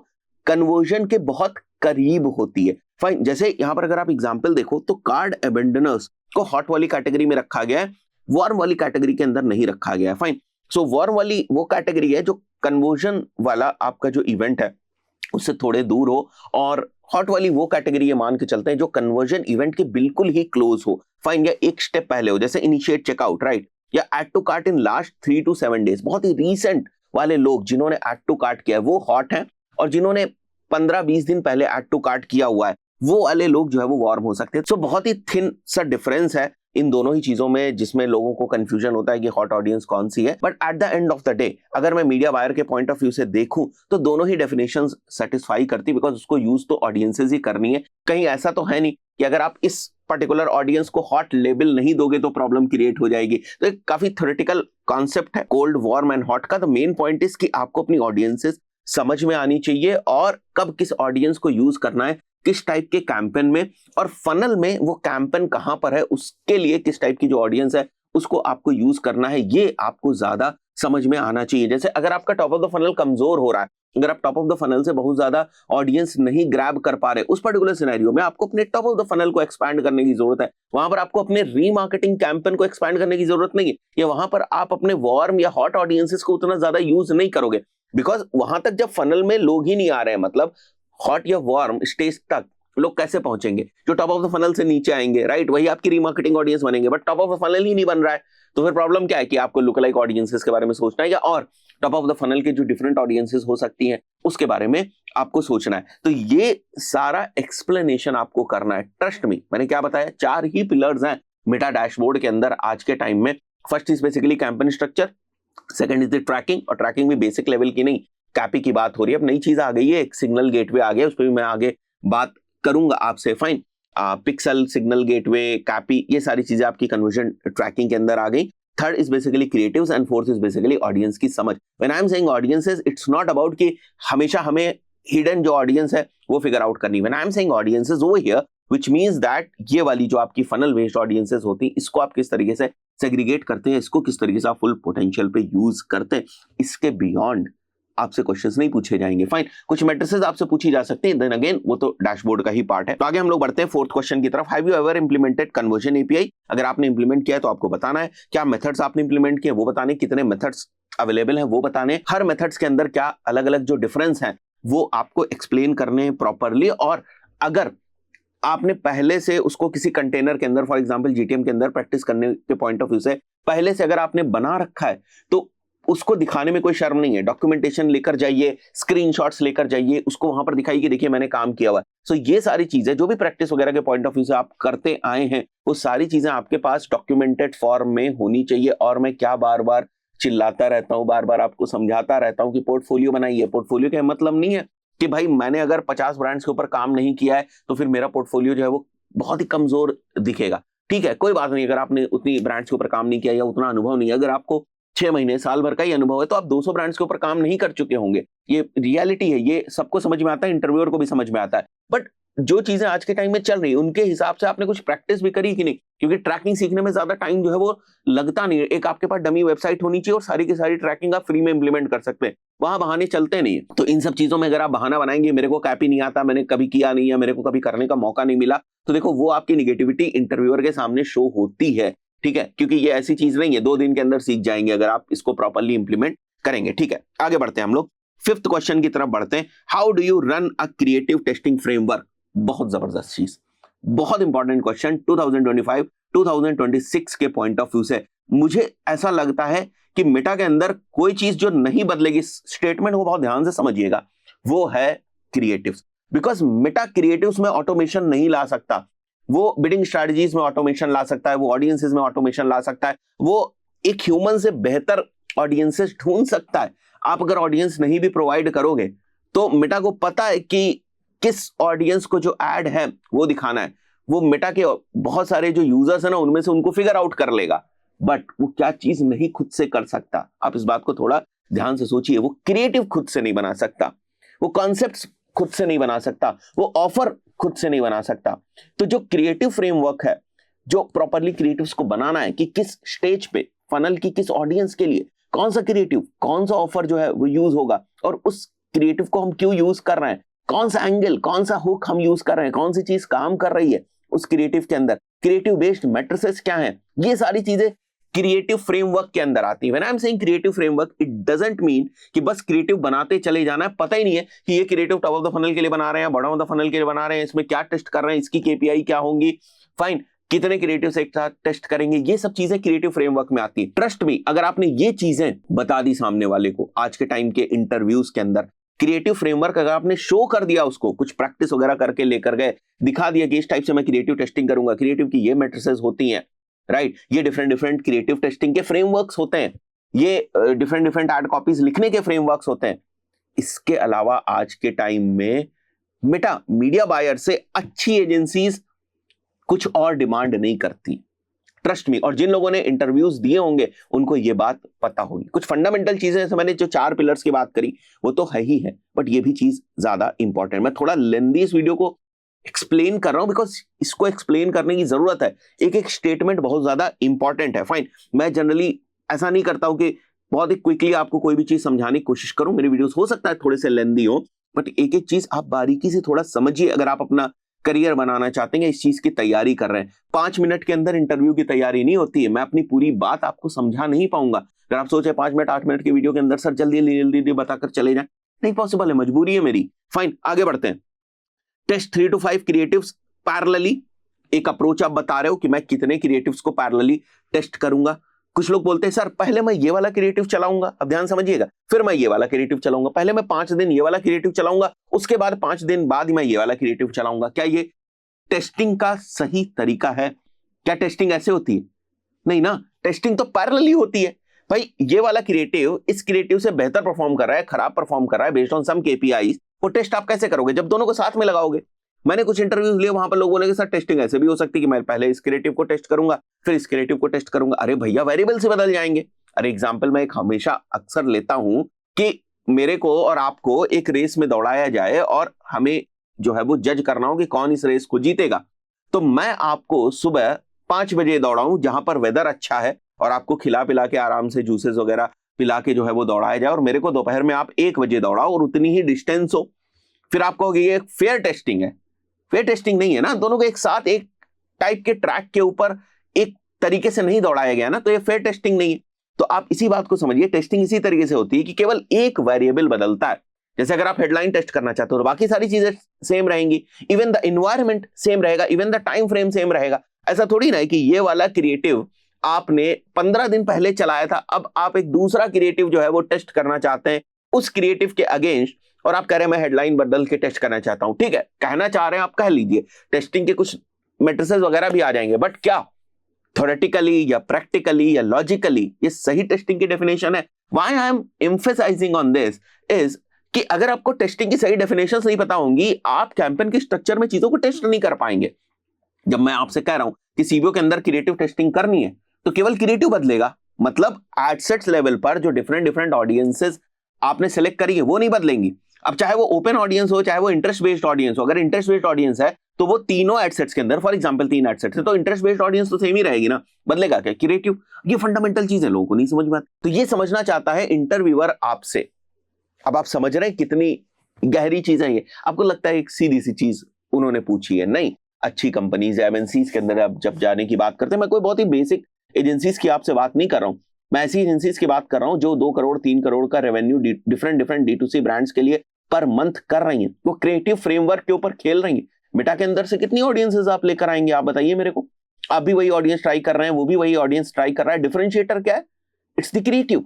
कन्वर्जन के बहुत करीब होती है। फाइन। जैसे यहां पर अगर आप एग्जांपल देखो तो कार्ड अबेंडनर्स को हॉट वाली कैटेगरी में रखा गया है, वार्म वाली कैटेगरी के अंदर नहीं रखा गया है। फाइन। सो वार्म वाली वो कैटेगरी है जो कन्वर्जन वाला आपका जो इवेंट है उससे थोड़े दूर हो, और हॉट वाली वो कैटेगरी ये मान के चलते हैं जो कन्वर्जन इवेंट के बिल्कुल ही क्लोज हो। फाइन। या एक स्टेप पहले हो, जैसे इनिशिएट चेकआउट, राइट, या add to cart in last 3 to 7 days। बहुत ही रीसेंट वाले लोग जिन्होंने एड टू कार्ट किया है वो हॉट हैं, और जिन्होंने 15-20 दिन पहले एड टू कार्ट किया हुआ है वो वाले लोग जो है वो वार्म हो सकते हैं। सो बहुत ही थिन सा डिफरेंस है इन दोनों ही चीजों में, जिसमें लोगों को कंफ्यूजन होता है कि हॉट ऑडियंस कौन सी है। But at the end of the day अगर मैं मीडिया बायर के पॉइंट ऑफ व्यू से देखूं तो दोनों ही डेफिनेशंस सेटिस्फाई करती, बिकॉज उसको यूज तो ऑडियंसेस ही करनी है। कहीं ऐसा तो है नहीं कि अगर आप इस पर्टिकुलर ऑडियंस को हॉट लेबल नहीं दोगे तो प्रॉब्लम क्रिएट हो जाएगी। तो एक काफी थ्योरेटिकल कॉन्सेप्ट है कोल्ड वार्म एंड हॉट का। द मेन पॉइंट इज कि आपको अपनी ऑडियंसेस समझ में आनी चाहिए और कब किस ऑडियंस को यूज करना है, किस टाइप के कैंपेन में, और फनल में वो कैंपेन कहां पर है, उसके लिए किस टाइप की जो ऑडियंस है उसको आपको यूज करना है, ये आपको ज्यादा समझ में आना चाहिए। जैसे अगर आपका टॉप ऑफ द फनल कमजोर हो रहा है, अगर आप टॉप ऑफ द फनल से बहुत ज्यादा ऑडियंस नहीं ग्रैब कर पा रहे, उस पर्टिकुलर सिनेरियो में आपको अपने टॉप ऑफ द फनल को एक्सपैंड करने की जरूरत है। वहां पर आपको अपने रीमार्केटिंग कैंपेन को एक्सपैंड करने की जरूरत नहीं है, या वहां पर आप अपने वार्म या हॉट ऑडियंसेस को उतना ज्यादा यूज नहीं करोगे, बिकॉज वहां तक जब फनल में लोग ही नहीं आ रहे हैं, मतलब हॉट या वार्म स्टेज तक लोग कैसे पहुंचेंगे? जो टॉप ऑफ द फनल से नीचे आएंगे, राइट, वही आपकी रीमार्केटिंग ऑडियंस बनेंगे। But top of the funnel ही नहीं बन रहा है, तो फिर प्रॉब्लम क्या है कि आपको लुक लाइक ऑडियंसेस के बारे में सोचना है, या और टॉप ऑफ द फनल के जो डिफरेंट ऑडियंसेस हो सकती हैं उसके बारे में आपको सोचना है। तो ये सारा एक्सप्लेनेशन आपको करना है। ट्रस्ट मी, मैंने क्या बताया, 4 ही पिलर्स हैं मेटा डैशबोर्ड के अंदर आज के टाइम में। First is basically campaign structure, second is the tracking, और ट्रैकिंग भी बेसिक लेवल की नहीं, कैपी की बात हो रही है। अब नई चीज आ गई है, एक सिग्नल गेटवे आ गया, उस पर भी मैं आगे बात करूंगा आपसे। फाइन। पिक्सल, सिग्नल गेटवे, कैपी, ये सारी चीजें आपकी कन्वर्जन ट्रैकिंग के अंदर आ गई। Third is basically creatives and fourth is basically audience की समझ। When I am saying audiences, it's not about कि हमेशा हमें हिडन जो ऑडियंस है वो फिगर आउट करनी। When I am saying audiences over here, which means that ये वाली जो आपकी फनल बेस्ड ऑडियंसेस होती है, इसको आप किस तरीके से सेग्रीगेट करते हैं, इसको किस तरीके से आप फुल पोटेंशियल पे यूज करते हैं, इसके बियॉन्ड आपसे क्वेश्चंस नहीं पूछे जाएंगे। फाइन। कुछ मैट्रिसेस आपसे पूछी जा सकती हैं, देन अगेन वो तो डैशबोर्ड का ही पार्ट है। तो आगे हम लोग बढ़ते हैं फोर्थ क्वेश्चन की तरफ। Have you ever implemented conversion API? अगर आपने इंप्लीमेंट किया है तो आपको बताना है। क्या मेथड्स आपने इंप्लीमेंट किए वो बताने, कितने मेथड्स अवेलेबल हैं वो बताने, हर मेथड्स के अंदर क्या अलग अलग जो डिफरेंस हैं वो आपको एक्सप्लेन करने प्रॉपरली। और अगर आपने पहले से उसको किसी कंटेनर के अंदर, फॉर एग्जांपल जीटीएम के अंदर प्रैक्टिस करने के पॉइंट ऑफ व्यू से पहले से अगर आपने बना रखा है, तो उसको दिखाने में कोई शर्म नहीं है, डॉक्यूमेंटेशन लेकर जाइए, स्क्रीनशॉट्स लेकर जाइए, उसको वहां पर दिखाइए कि देखिए मैंने काम किया हुआ है। सो ये सारी चीजें जो भी प्रैक्टिस वगैरह के पॉइंट ऑफ व्यू से आप करते आए हैं, वो सारी चीजें आपके पास डॉक्यूमेंटेड फॉर्म में होनी चाहिए। और मैं क्या बार बार चिल्लाता रहता हूं, बार बार आपको समझाता रहता हूं कि पोर्टफोलियो बनाइए। पोर्टफोलियो का मतलब नहीं है कि भाई मैंने अगर 50 ब्रांड्स के ऊपर काम नहीं किया है तो फिर मेरा पोर्टफोलियो जो है वो बहुत ही कमजोर दिखेगा। ठीक है, कोई बात नहीं, अगर आपने उतनी ब्रांड्स के ऊपर काम नहीं किया या उतना अनुभव नहीं है, अगर आपको 6 महीने साल भर का ही अनुभव है तो आप 200 ब्रांड्स के ऊपर काम नहीं कर चुके होंगे। ये रियलिटी है, ये सबको समझ में आता है, इंटरव्यूअर को भी समझ में आता है। बट जो चीजें आज के टाइम में चल रही है उनके हिसाब से आपने कुछ प्रैक्टिस भी करी कि नहीं? क्योंकि ट्रैकिंग सीखने में ज्यादा टाइम जो है वो लगता नहीं है। एक आपके पास डमी वेबसाइट होनी चाहिए और सारी की सारी ट्रैकिंग आप फ्री में इंप्लीमेंट कर सकते हैं, वहां बहाने चलते नहीं है। तो इन सब चीजों में अगर आप बहाना बनाएंगे मेरे को कैप ही नहीं आता, मैंने कभी किया नहीं है, मेरे को कभी करने का मौका नहीं मिला, तो देखो वो आपकी निगेटिविटी इंटरव्यूअर के सामने शो होती है। ठीक है, क्योंकि ये ऐसी चीज नहीं है 2 दिन के अंदर सीख जाएंगे अगर आप इसको प्रॉपर्ली इंप्लीमेंट करेंगे। ठीक है, आगे बढ़ते हैं हम लोग, 5th क्वेश्चन की तरफ बढ़ते हैं। How do you run a creative testing framework? बहुत जबरदस्त चीज, बहुत इंपॉर्टेंट क्वेश्चन 2025 2026 के पॉइंट ऑफ व्यू से। मुझे ऐसा लगता है कि मेटा के अंदर कोई चीज जो नहीं बदलेगी, स्टेटमेंट को बहुत ध्यान से समझिएगा, वो है क्रिएटिव्स। बिकॉज मेटा क्रिएटिव्स में ऑटोमेशन नहीं ला सकता, वो बिडिंग स्ट्रेटजीज में ऑटोमेशन ला सकता है, वो ऑडियंसेस में ऑटोमेशन ला सकता है, वो एक ह्यूमन से बेहतर ऑडियंसेस ढूंढ सकता है। आप अगर ऑडियंस नहीं भी प्रोवाइड करोगे तो मेटा को पता है कि किस ऑडियंस को जो ऐड है वो दिखाना है, वो मेटा के बहुत सारे जो यूजर्स है ना उनमें से उनको फिगर आउट कर लेगा। बट वो क्या चीज नहीं खुद से कर सकता, आप इस बात को थोड़ा ध्यान से सोचिए। वो क्रिएटिव खुद से नहीं बना सकता, वो कॉन्सेप्ट्स खुद से नहीं बना सकता, वो ऑफर खुद से नहीं बना सकता। तो जो क्रिएटिव फ्रेमवर्क है, जो प्रॉपरली क्रिएटिव्स को बनाना है कि किस स्टेज पे फनल की किस ऑडियंस के लिए कौन सा क्रिएटिव, कौन सा ऑफर जो है वो यूज होगा, और उस क्रिएटिव को हम क्यों यूज कर रहे हैं, कौन सा एंगल, कौन सा हुक हम यूज कर रहे हैं, कौन सी चीज काम कर रही है उस क्रिएटिव के अंदर, क्रिएटिव बेस्ड मैट्रिसेस क्या हैं, ये सारी चीजें क्रिएटिव फ्रेमवर्क के अंदर आती है। When I am saying creative framework, it doesn't mean कि बस क्रिएटिव बनाते चले जाना है, पता ही नहीं है कि ये creative top of the funnel के लिए बना रहे हैं, बॉटम ऑफ द फनल के लिए बना रहे हैं, इसमें क्या टेस्ट कर रहे हैं, इसकी केपीआई क्या होंगी, फाइन, कितने क्रिएटिव एक साथ टेस्ट करेंगे, ये सब चीजें क्रिएटिव फ्रेमवर्क में आती है। ट्रस्ट मी, अगर आपने ये चीजें बता दी सामने वाले को आज के टाइम के इंटरव्यूज के अंदर, क्रिएटिव फ्रेमवर्क अगर आपने शो कर दिया, उसको कुछ प्रैक्टिस वगैरह करके लेकर गए, दिखा दिया कि इस टाइप से मैं क्रिएटिव टेस्टिंग करूंगा, क्रिएटिव की ये मैट्रिसेस होती हैं, राइट, ये डिफरेंट डिफरेंट क्रिएटिव टेस्टिंग के फ्रेमवर्क्स होते हैं, ये डिफरेंट डिफरेंट एड कॉपीज लिखने के फ्रेमवर्क्स होते हैं। इसके अलावा आज के टाइम में मेटा मीडिया बायर से अच्छी एजेंसीज कुछ और डिमांड नहीं करती, ट्रस्ट मी। और जिन लोगों ने इंटरव्यूज दिए होंगे उनको ये बात पता होगी। कुछ फंडामेंटल चीजें जैसे मैंने जो 4 पिलर्स की बात करी वो तो है ही है, बट ये भी चीज ज्यादा इंपॉर्टेंट। मैं थोड़ा लेंदी इस वीडियो को एक्सप्लेन कर रहा हूं बिकॉज इसको एक्सप्लेन करने की जरूरत है, एक एक स्टेटमेंट बहुत ज्यादा इंपॉर्टेंट है। फाइन, मैं जनरली ऐसा नहीं करता हूं कि बहुत ही क्विकली आपको कोई भी चीज समझाने की कोशिश करूं, मेरे वीडियोस हो सकता है थोड़े से लेंदी हो, बट एक एक चीज आप बारीकी से थोड़ा समझिए। अगर आप अपना करियर बनाना चाहते हैं, इस चीज की तैयारी कर रहे हैं, 5 मिनट के अंदर इंटरव्यू की तैयारी नहीं होती है, मैं अपनी पूरी बात आपको समझा नहीं पाऊंगा। अगर आप सोचे 5 मिनट 8 मिनट की वीडियो के अंदर सर जल्दी जल्दी जल्दी बताकर चले जाए, नहीं पॉसिबल है, मजबूरी है मेरी। फाइन, आगे बढ़ते हैं। टेस्ट 3 to 5 क्रिएटिव्स पैरेलली, एक अप्रोच आप बता रहे हो कि मैं कितने क्रिएटिव्स को पैरेलली टेस्ट करूंगा। कुछ लोग बोलते हैं सर पहले मैं ये वाला क्रिएटिव चलाऊंगा, अब ध्यान समझिएगा, फिर मैं ये वाला क्रिएटिव चलाऊंगा, पहले मैं 5 दिन ये वाला क्रिएटिव चलाऊंगा, उसके बाद 5 दिन बाद मैं ये वाला क्रिएटिव चलाऊंगा। क्या ये टेस्टिंग का सही तरीका है? क्या टेस्टिंग ऐसे होती है? नहीं ना, टेस्टिंग तो पैरेलली होती है। भाई ये वाला क्रिएटिव इस क्रिएटिव से बेहतर परफॉर्म कर रहा है, खराब परफॉर्म कर रहा है बेस्ड ऑन सम केपीआईज, वो टेस्ट आप कैसे करोगे जब दोनों को साथ में लगाओगे? मैंने कुछ इंटरव्यूज लिए, वहां पर लोग बोलेंगे सर टेस्टिंग ऐसे भी हो सकती है कि मैं पहले इस क्रिएटिव को टेस्ट करूंगा फिर इस क्रिएटिव को टेस्ट करूंगा। अरे भैया वेरिएबल से बदल जाएंगे। अरे एग्जांपल मैं एक हमेशा अक्सर लेता हूं कि मेरे को और आपको एक रेस में दौड़ाया जाए और हमें जो है वो जज करना हो कि कौन इस रेस को जीतेगा। तो मैं आपको सुबह 5 बजे दौड़ाऊं जहां पर वेदर अच्छा है और आपको खिला पिला के आराम से जूसेस वगैरह पिला के जो है वो दौड़ाया जाए, और मेरे को दोपहर में आप 1 बजे दौड़ाओ और उतनी ही डिस्टेंस हो, फिर आप कहोगे ये फेयर टेस्टिंग है। फेयर टेस्टिंग नहीं है ना, दोनों को एक साथ एक टाइप के ट्रैक के ऊपर एक तरीके से नहीं दौड़ाया गया ना, तो ये फेयर टेस्टिंग नहीं है। तो आप इसी बात को समझिए, टेस्टिंग इसी तरीके से होती है कि केवल एक वेरिएबल बदलता है। जैसे अगर आप हेडलाइन टेस्ट करना चाहते हो तो बाकी सारी चीजें सेम रहेंगी, इवन द एनवायरनमेंट सेम रहेगा, even the time frame same रहेगा। ऐसा थोड़ी ना है कि ये वाला क्रिएटिव आपने 15 दिन पहले चलाया था, अब आप एक दूसरा क्रिएटिव जो है वो टेस्ट करना चाहते हैं उस क्रिएटिव के अगेंस्ट, और आप कह रहे हैं मैं हेडलाइन बदल के टेस्ट करना चाहता हूं। ठीक है, कहना चाह रहे हैं आप कह लीजिए, टेस्टिंग के कुछ मैट्रिसेस वगैरह भी आ जाएंगे, बट क्या थ्योरेटिकली या प्रैक्टिकली या लॉजिकली ये सही टेस्टिंग की डेफिनेशन है? Why I am emphasising on this is कि अगर आपको टेस्टिंग की सही डेफिनेशन नहीं पता होंगी, आप कैंपेन के स्ट्रक्चर में चीजों को टेस्ट नहीं कर पाएंगे। जब मैं आपसे कह रहा हूं कि सीबीओ के अंदर क्रिएटिव टेस्टिंग करनी है, तो केवल क्रिएटिव बदलेगा, मतलब एडसेट्स लेवल पर जो डिफरेंट डिफरेंट ऑडियंसेस आपने सेलेक्ट करी है वो नहीं बदलेंगी। अब चाहे वो ओपन ऑडियंस हो, चाहे वो इंटरेस्ट बेस्ड ऑडियंस हो, अगर इंटरेस्ट बेस्ड ऑडियंस है तो वो तीनों एडसेट्स के अंदर, फॉर एग्जांपल 3 एडसेट्स है तो इंटरेस्ट बेस्ड ऑडियंस तो सेम ही रहेगी ना, बदलेगा क्या? क्रिएटिव। ये फंडामेंटल चीज है, लोगों को नहीं समझ में आती। तो ये समझना चाहता है इंटरव्यूअर आपसे। अब आप समझ रहे हैं कितनी गहरी चीज है ये? आपको लगता है एक सीधी सी चीज उन्होंने पूछी है? नहीं, अच्छी कंपनीज एमएनसीज के अंदर आप जब जाने की बात करते हैं, मैं कोई बहुत ही बेसिक एजेंसीज की आपसे बात नहीं कर रहा हूं, मैं ऐसी एजेंसीज की बात कर रहा हूं जो 2 करोड़ 3 करोड़ का revenue different different D2C brands के लिए पर मंथ कर रही हैं। वो क्रिएटिव फ्रेमवर्क के ऊपर खेल रही हैं। मेटा के अंदर से कितनी ऑडियंसेस आप लेकर आएंगे? आप बताइए मेरे को। आप भी वही ऑडियंस ट्राई कर रहे हैं, वो भी वही ऑडियंस ट्राई कर रहा है। डिफरेंशिएटर क्या है? It's the creative,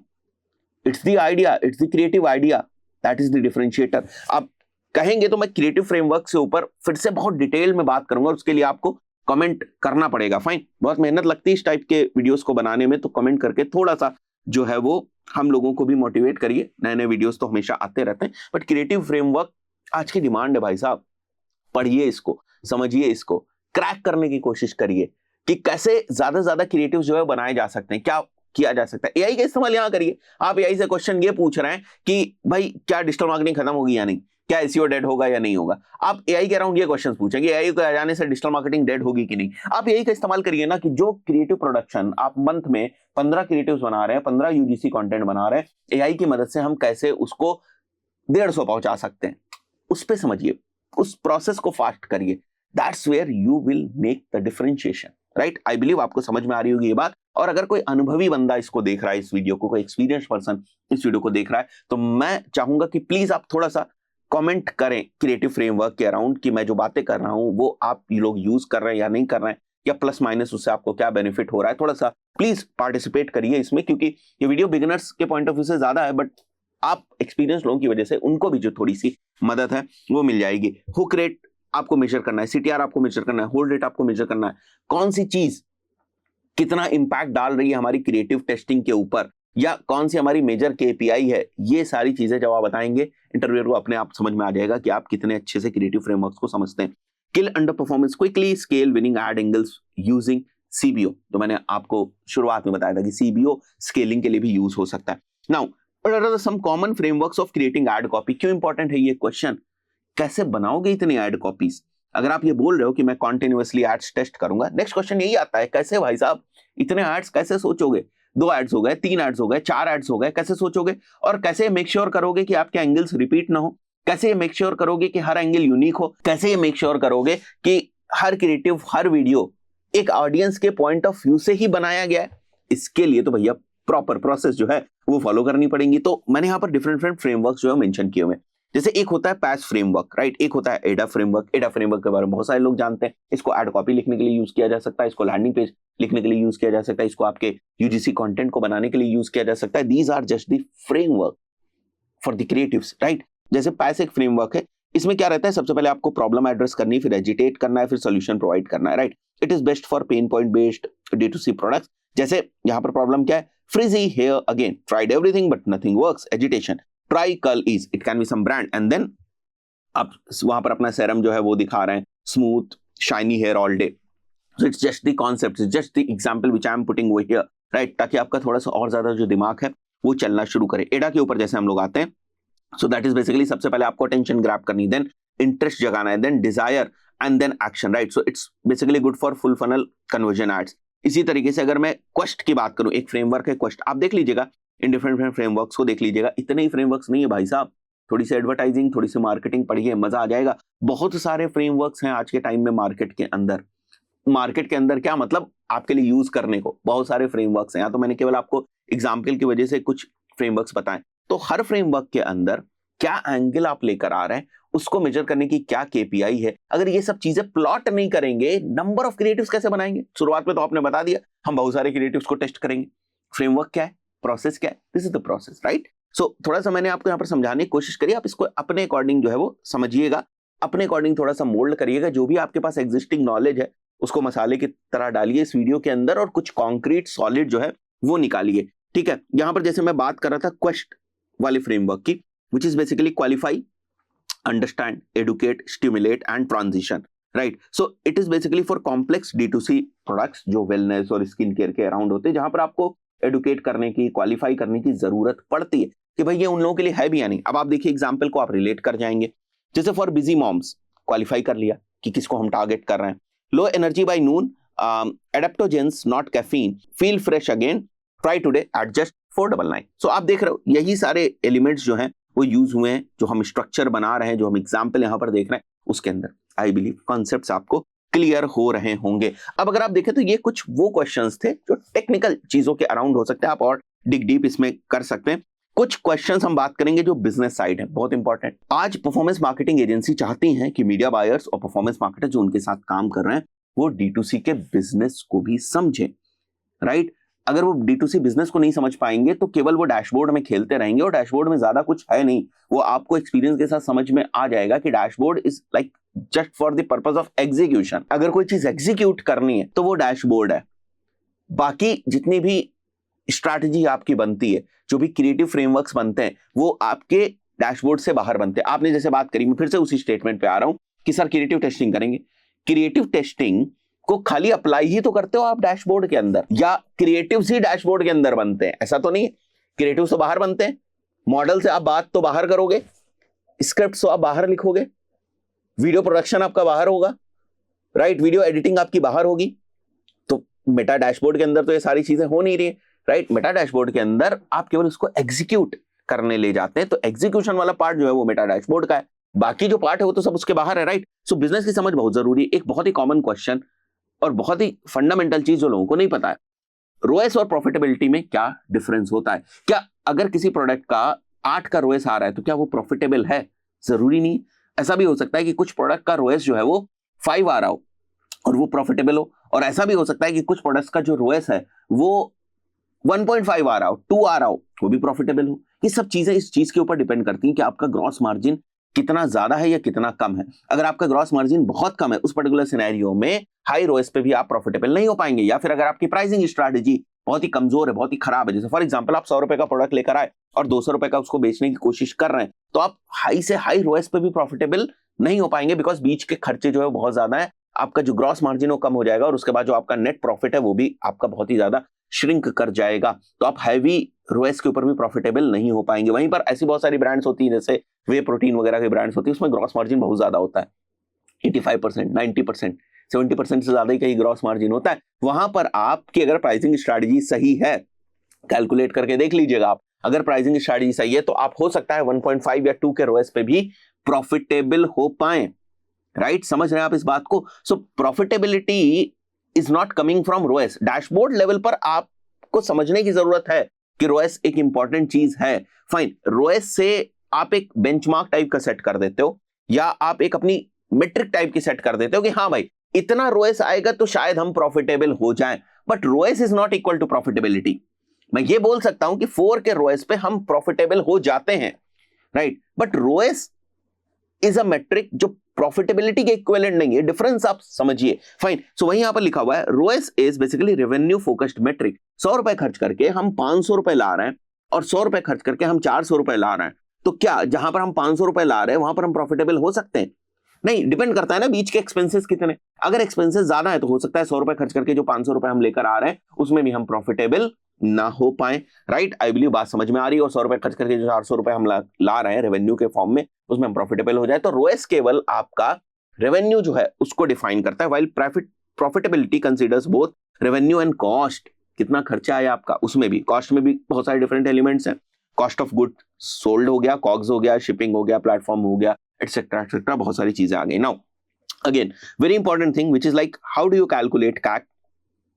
it's the idea, it's the creative idea, that is the differentiator. आप कहेंगे तो मैं क्रिएटिव फ्रेमवर्क से ऊपर फिर से बहुत डिटेल में बात करूंगा, उसके लिए आपको कमेंट करना पड़ेगा। फाइन, बहुत मेहनत लगती है इस टाइप के वीडियोस को बनाने में, तो कमेंट करके थोड़ा सा जो है वो हम लोगों को भी मोटिवेट करिए। नए नए वीडियोस तो हमेशा आते रहते हैं, बट क्रिएटिव फ्रेमवर्क आज की डिमांड है भाई साहब। पढ़िए इसको, समझिए इसको, क्रैक करने की कोशिश करिए कि कैसे ज्यादा से ज्यादा क्रिएटिव जो है बनाए जा सकते हैं, क्या किया जा सकता है। एआई का इस्तेमाल यहां करिए। आप एआई से क्वेश्चन ये पूछ रहे हैं कि भाई क्या डिजिटल मार्केटिंग खत्म होगी या नहीं, क्या एसईओ डेड होगा या नहीं होगा, आप एआई के अराउंड ये क्वेश्चंस पूछेंगे, एआई को आ जाने से डिजिटल मार्केटिंग डेड होगी कि नहीं। आप एआई का इस्तेमाल करिए ना कि जो क्रिएटिव प्रोडक्शन आप मंथ में 15 क्रिएटिव्स बना रहे हैं, 15 यूजीसी कंटेंट बना रहे हैं, एआई की मदद से हम कैसे उसको 150 पहुंचा सकते हैं, उस पे समझिए, उस प्रोसेस को फास्ट करिए। That's where you will make the differentiation, right? I believe आपको समझ में आ रही होगी ये बात। और अगर कोई अनुभवी बंदा इसको देख रहा है, इस वीडियो को, कोई एक्सपीरियंस पर्सन इस वीडियो को देख रहा है, तो मैं चाहूंगा कि प्लीज आप थोड़ा सा कमेंट करें क्रिएटिव फ्रेमवर्क के अराउंड कि मैं जो बातें कर रहा हूं वो आप लोग यूज कर रहे हैं या नहीं कर रहे हैं, या प्लस माइनस उससे आपको क्या बेनिफिट हो रहा है। थोड़ा सा प्लीज पार्टिसिपेट करिए इसमें, क्योंकि ये वीडियो बिगिनर्स के पॉइंट ऑफ व्यू से ज्यादा है, बट आप एक्सपीरियंस लोगों की वजह से उनको भी जो थोड़ी सी मदद है वो मिल जाएगी। हुक रेट आपको मेजर करना है, सीटीआर आपको मेजर करना है, होल्ड रेट आपको मेजर करना है, कौन सी चीज कितना इंपैक्ट डाल रही है हमारी क्रिएटिव टेस्टिंग के ऊपर, या कौन सी हमारी मेजर केपीआई है। ये सारी चीजें जब आप बताएंगे, इंटरव्यूअर को अपने आप समझ में आ जाएगा कि आप कितने अच्छे से क्रिएटिव फ्रेमवर्क्स को समझते हैं। Kill underperformance quickly, scale winning ad angles using CBO. तो मैंने आपको शुरुआत में बताया था कि सीबीओ स्केलिंग के लिए भी यूज हो सकता है। Now what are some common frameworks of creating ad copy? क्यों इंपॉर्टेंट है ये क्वेश्चन? कैसे बनाओगे इतनी एड कॉपीज? अगर आप ये बोल रहे हो कि मैं कॉन्टिन्यूअसली एड्स टेस्ट करूंगा, नेक्स्ट क्वेश्चन यही आता है, कैसे भाई साहब इतने एड्स कैसे सोचोगे? 2 एड्स हो गए, 3 एड्स हो गए, 4 एड्स हो गए, कैसे सोचोगे? और कैसे मेक श्योर करोगे कि आपके एंगल्स रिपीट ना हो? कैसे मेक श्योर करोगे कि हर एंगल यूनिक हो? कैसे मेक श्योर करोगे कि हर क्रिएटिव, हर वीडियो एक ऑडियंस के पॉइंट ऑफ व्यू से ही बनाया गया है? इसके लिए तो भैया प्रॉपर प्रोसेस जो है वो फॉलो करनी पड़ेगी। तो मैंने यहाँ पर डिफरेंट डिफरेंट फ्रेमवर्क जो है मेंशन किए हुए हैं। जैसे एक होता है पैस फ्रेमवर्क, राइट? एक होता है एडा फ्रेमवर्क। एडा फ्रेमवर्क के बारे में बहुत सारे लोग जानते हैं। इसको एड कॉपी लिखने के लिए यूज किया जा सकता है, इसको लैंडिंग पेज लिखने के लिए यूज किया जा सकता है, इसको आपके यूजीसी कंटेंट को बनाने के लिए यूज किया जा सकता है। These are just the framework for the creatives, right? जैसे पैस एक फ्रेमवर्क है, इसमें क्या रहता है? सबसे पहले आपको प्रॉब्लम एड्रेस करनी है, फिर एजिटेट करना है, फिर सोल्यूशन प्रोवाइड करना है, right? It is best for pain point based D2C products. जैसे यहाँ पर प्रॉब्लम क्या है? Frizzy hair again, tried everything but nothing works, agitation. Try curl is, it can be some brand, and then आप वहां पर अपना सेरम जो है वो दिखा रहे हैं, smooth shiny hair all day. So it's just the concept, it's just the example which I am putting over here, right? ताकि आपका थोड़ा सा और ज्यादा जो दिमाग है वो चलना शुरू करे। एडा के ऊपर जैसे हम लोग आते हैं, सो दैट इज बेसिकली सबसे पहले आपको अटेंशन ग्रैब करनी, देन इंटरेस्ट जगाना है, then desire, and then action, right? So it's basically good for full funnel conversion ads. इसी तरीके से अगर मैं क्वेस्ट की बात करूं, एक फ्रेमवर्क है क्वेस्ट, आप देख लीजिएगा इन डिफरेंट फ्रेमवर्क्स को देख लीजिएगा। इतने ही फ्रेमवर्क्स नहीं है भाई साहब, थोड़ी सी एडवर्टाइजिंग, थोड़ी सी मार्केटिंग पढ़िए, मजा आ जाएगा। बहुत सारे फ्रेमवर्क्स हैं आज के टाइम में मार्केट के अंदर। मार्केट के अंदर क्या मतलब? आपके लिए यूज करने को बहुत सारे फ्रेमवर्क्स हैं। या तो मैंने केवल आपको एग्जाम्पल की वजह से कुछ फ्रेमवर्क्स बताएं, तो हर फ्रेमवर्क के अंदर क्या एंगल आप लेकर आ रहे हैं, उसको मेजर करने की क्या केपीआई है। अगर ये सब चीजें प्लॉट नहीं करेंगे, नंबर ऑफ क्रिएटिव्स कैसे बनाएंगे? शुरुआत में तो आपने बता दिया हम बहुत सारे क्रिएटिव्स को टेस्ट करेंगे। फ्रेमवर्क क्या है, प्रोसेस क्या है, this is the process, right. So थोड़ा सा मैंने आपको यहाँ पर समझाने की कोशिश करी, आप इसको अपने अकॉर्डिंग जो है वो समझिएगा, अपने अकॉर्डिंग थोड़ा सा मोल्ड करिएगा, जो भी आपके पास एग्जिस्टिंग नॉलेज है उसको मसाले की तरह डालिए इस वीडियो के अंदर और कुछ कॉन्क्रीट सॉलिड जो है वो निकालिए, ठीक है। यहां पर जैसे मैं बात कर रहा था क्वेस्ट वाले फ्रेमवर्क की, which is basically qualify, understand, educate, stimulate and transition, right. So it is basically for complex D2C products जो वेलनेस और स्किन केयर के अराउंड होते हैं, जहां पर आपको एडुकेट करने की, क्वालिफाई करने की जरूरत पड़ती है कि भाई ये उन लोगों के लिए है भी या नहीं। अब आप देखिए एग्जाम्पल को आप रिलेट कर जाएंगे, जैसे फॉर बिजी मॉम्स क्वालिफाई कर लिया कि किसको हम टारगेट कर रहे हैं। Low energy by noon, adaptogens not caffeine, feel fresh again, try today at just 499। So आप देख रहे हो यही सारे एलिमेंट्स जो हैं वो यूज हुए हैं, जो हम स्ट्रक्चर बना रहे हैं, जो हम एग्जाम्पल यहां पर देख रहे हैं उसके अंदर। आई बिलीव कॉन्सेप्ट्स आपको क्लियर हो रहे होंगे। अब अगर आप देखें तो ये कुछ वो क्वेश्चंस थे जो टेक्निकल चीजों के अराउंड हो सकते हैं, आप और डिग डीप इसमें कर सकते हैं। कुछ क्वेश्चंस हम बात करेंगे जो बिजनेस साइड है, बहुत इंपॉर्टेंट। आज परफॉर्मेंस मार्केटिंग एजेंसी चाहती हैं कि मीडिया बायर्स और परफॉर्मेंस मार्केटर जो उनके साथ काम कर रहे हैं वो D2C के बिजनेस को भी समझें, राइट। अगर वो D2C बिजनेस को नहीं समझ पाएंगे तो केवल वो डैशबोर्ड में खेलते रहेंगे, और डैशबोर्ड में ज्यादा कुछ है नहीं। वो आपको एक्सपीरियंस के साथ समझ में आ जाएगा कि dashboard is like just for the purpose of execution. अगर कोई चीज एग्जीक्यूट करनी है तो वो डैशबोर्ड है। बाकी जितनी भी स्ट्रैटेजी आपकी बनती है, जो भी क्रिएटिव फ्रेमवर्क्स बनते हैं, वो आपके डैशबोर्ड से बाहर बनते हैं। आपने जैसे बात करी, मैं फिर से उसी स्टेटमेंट पे आ रहा हूं कि सर क्रिएटिव टेस्टिंग करेंगे। क्रिएटिव टेस्टिंग को खाली अप्लाई ही तो करते हो आप डैशबोर्ड के अंदर, या क्रिएटिव ही डैशबोर्ड के अंदर बनते हैं, ऐसा तो नहीं है। क्रिएटिव तो बाहर बनते हैं, मॉडल से आप बात तो बाहर करोगे, स्क्रिप्ट तो आप बाहर लिखोगे, वीडियो प्रोडक्शन आपका बाहर होगा, राइट, वीडियो एडिटिंग आपकी बाहर होगी। तो मेटा डैशबोर्ड के अंदर तो ये सारी चीजें हो नहीं रही, राइट। मेटा डैशबोर्ड के अंदर आप केवल उसको एग्जीक्यूट करने ले जाते हैं, तो एग्जीक्यूशन वाला पार्ट जो है वो मेटा डैशबोर्ड का है, बाकी जो पार्ट है वो तो सब उसके बाहर है, राइट। सो बिजनेस की समझ बहुत जरूरी है। एक बहुत ही कॉमन क्वेश्चन और बहुत ही फंडामेंटल चीज जो लोगों को नहीं पता है, रोएस और प्रॉफिटेबिलिटी में क्या डिफरेंस होता है। क्या अगर किसी प्रोडक्ट का 8 का रोएस आ रहा है तो क्या वो प्रॉफिटेबल है? जरूरी नहीं। ऐसा भी हो सकता है कि कुछ प्रोडक्ट का रोएस जो है वो 5 आ रहा हो और वो प्रॉफिटेबल हो, और ऐसा भी हो सकता है कि कुछ प्रोडक्ट्स का जो रोएस है वो 1.5 आ रहा हो, 2 आ रहा हो, वो भी प्रॉफिटेबल हो। ये सब चीजें इस चीज के ऊपर डिपेंड करती हैं कि आपका ग्रॉस मार्जिन कितना ज्यादा है या कितना कम है। अगर आपका ग्रॉस मार्जिन बहुत कम है, उस पर्टिकुलर सिनेरियो में हाई रोएस पे भी आप प्रॉफिटेबल नहीं हो पाएंगे। या फिर अगर आपकी प्राइसिंग स्ट्रैटेजी बहुत ही कमजोर है, बहुत ही खराब है, जैसे फॉर एग्जांपल आप 100 रुपए का प्रोडक्ट लेकर आए और 200 रुपए का उसको बेचने की कोशिश कर रहे हैं, तो आप हाई से हाई रोएस पे भी प्रॉफिटेबल नहीं हो पाएंगे, बिकॉज बीच के खर्चे जो है बहुत ज्यादा है। आपका जो ग्रॉस मार्जिन वो कम हो जाएगा और उसके बाद जो आपका नेट प्रॉफिट है वो भी आपका बहुत ही ज्यादा श्रिंक कर जाएगा। तो आप हैवी रोएस के ऊपर भी प्रॉफिटेबल नहीं हो पाएंगे। वहीं पर ऐसी बहुत सारी ब्रांड्स होती है, जैसे वे प्रोटीन वगैरह की ब्रांड्स होती है, उसमें ग्रॉस मार्जिन बहुत ज्यादा होता है, 85%, 90%, 70% से ज्यादा ही कहीं ग्रॉस मार्जिन होता है। वहां पर आपकी अगर प्राइसिंग स्ट्रैटेजी सही है, कैलकुलेट करके देख लीजिएगा आप, अगर प्राइसिंग स्ट्रैटेजी सही है तो आप हो सकता है 1.5 या 2 के रोएस पे भी प्रॉफिटेबल हो पाए, राइट। समझ रहे हैं आप इस बात को? So profitability is not coming from ROAS. Dashboard level पर आपको समझने की जरूरत है कि रोएस एक इंपॉर्टेंट चीज है, फाइन। रोएस से आप एक बेंचमार्क टाइप का सेट कर देते हो, या आप एक अपनी मेट्रिक टाइप की सेट कर देते हो कि हाँ भाई इतना रोएस आएगा तो शायद हम प्रॉफिटेबल हो जाएं। But ROAS is not equal to profitability. मैं ये बोल सकता हूं कि 4 के रोएस पे हम प्रॉफिटेबल हो जाते हैं, right, but ROAS is a metric जो प्रॉफिटेबिलिटी के इक्विवेलेंट नहीं है। डिफरेंस आप समझिए, फाइन। सो वहीं यहां पर लिखा हुआ है ROAS is basically revenue focused metric. 100 रुपए खर्च करके हम 500 रुपए ला रहे हैं और 100 रुपए खर्च करके हम 400 रुपए ला रहे हैं, तो क्या जहां पर हम 500 रुपए ला रहे हैं वहां पर हम प्रॉफिटेबल हो सकते हैं? नहीं, डिपेंड करता है ना बीच के एक्सपेंसेस कितने। अगर एक्सपेंसेस ज्यादा है तो हो सकता है 100 रुपए खर्च करके जो 500 रुपए हम लेकर आ रहे हैं उसमें भी हम प्रॉफिटेबल ना हो पाए, राइट। आई बिलीव बात समझ में आ रही है। और 100 रुपए खर्च करके जो 400 रुपए हम ला रहे हैं रेवेन्यू के फॉर्म में, उसमें हम प्रॉफिटेबल हो जाए। तो रोएस केवल आपका रेवेन्यू जो है उसको डिफाइन करता है, while profitability considers both revenue and cost. कितना खर्चा है आपका, उसमें भी, कॉस्ट में भी बहुत सारे डिफरेंट एलिमेंट्स हैं। कॉस्ट ऑफ गुड सोल्ड हो गया, कॉग्स हो गया, शिपिंग हो गया, प्लेटफॉर्म हो गया, एटसेट्रा एटसेट्रा, बहुत सारी चीजें आ गई। Now again very important thing which is like how do you calculate CAC,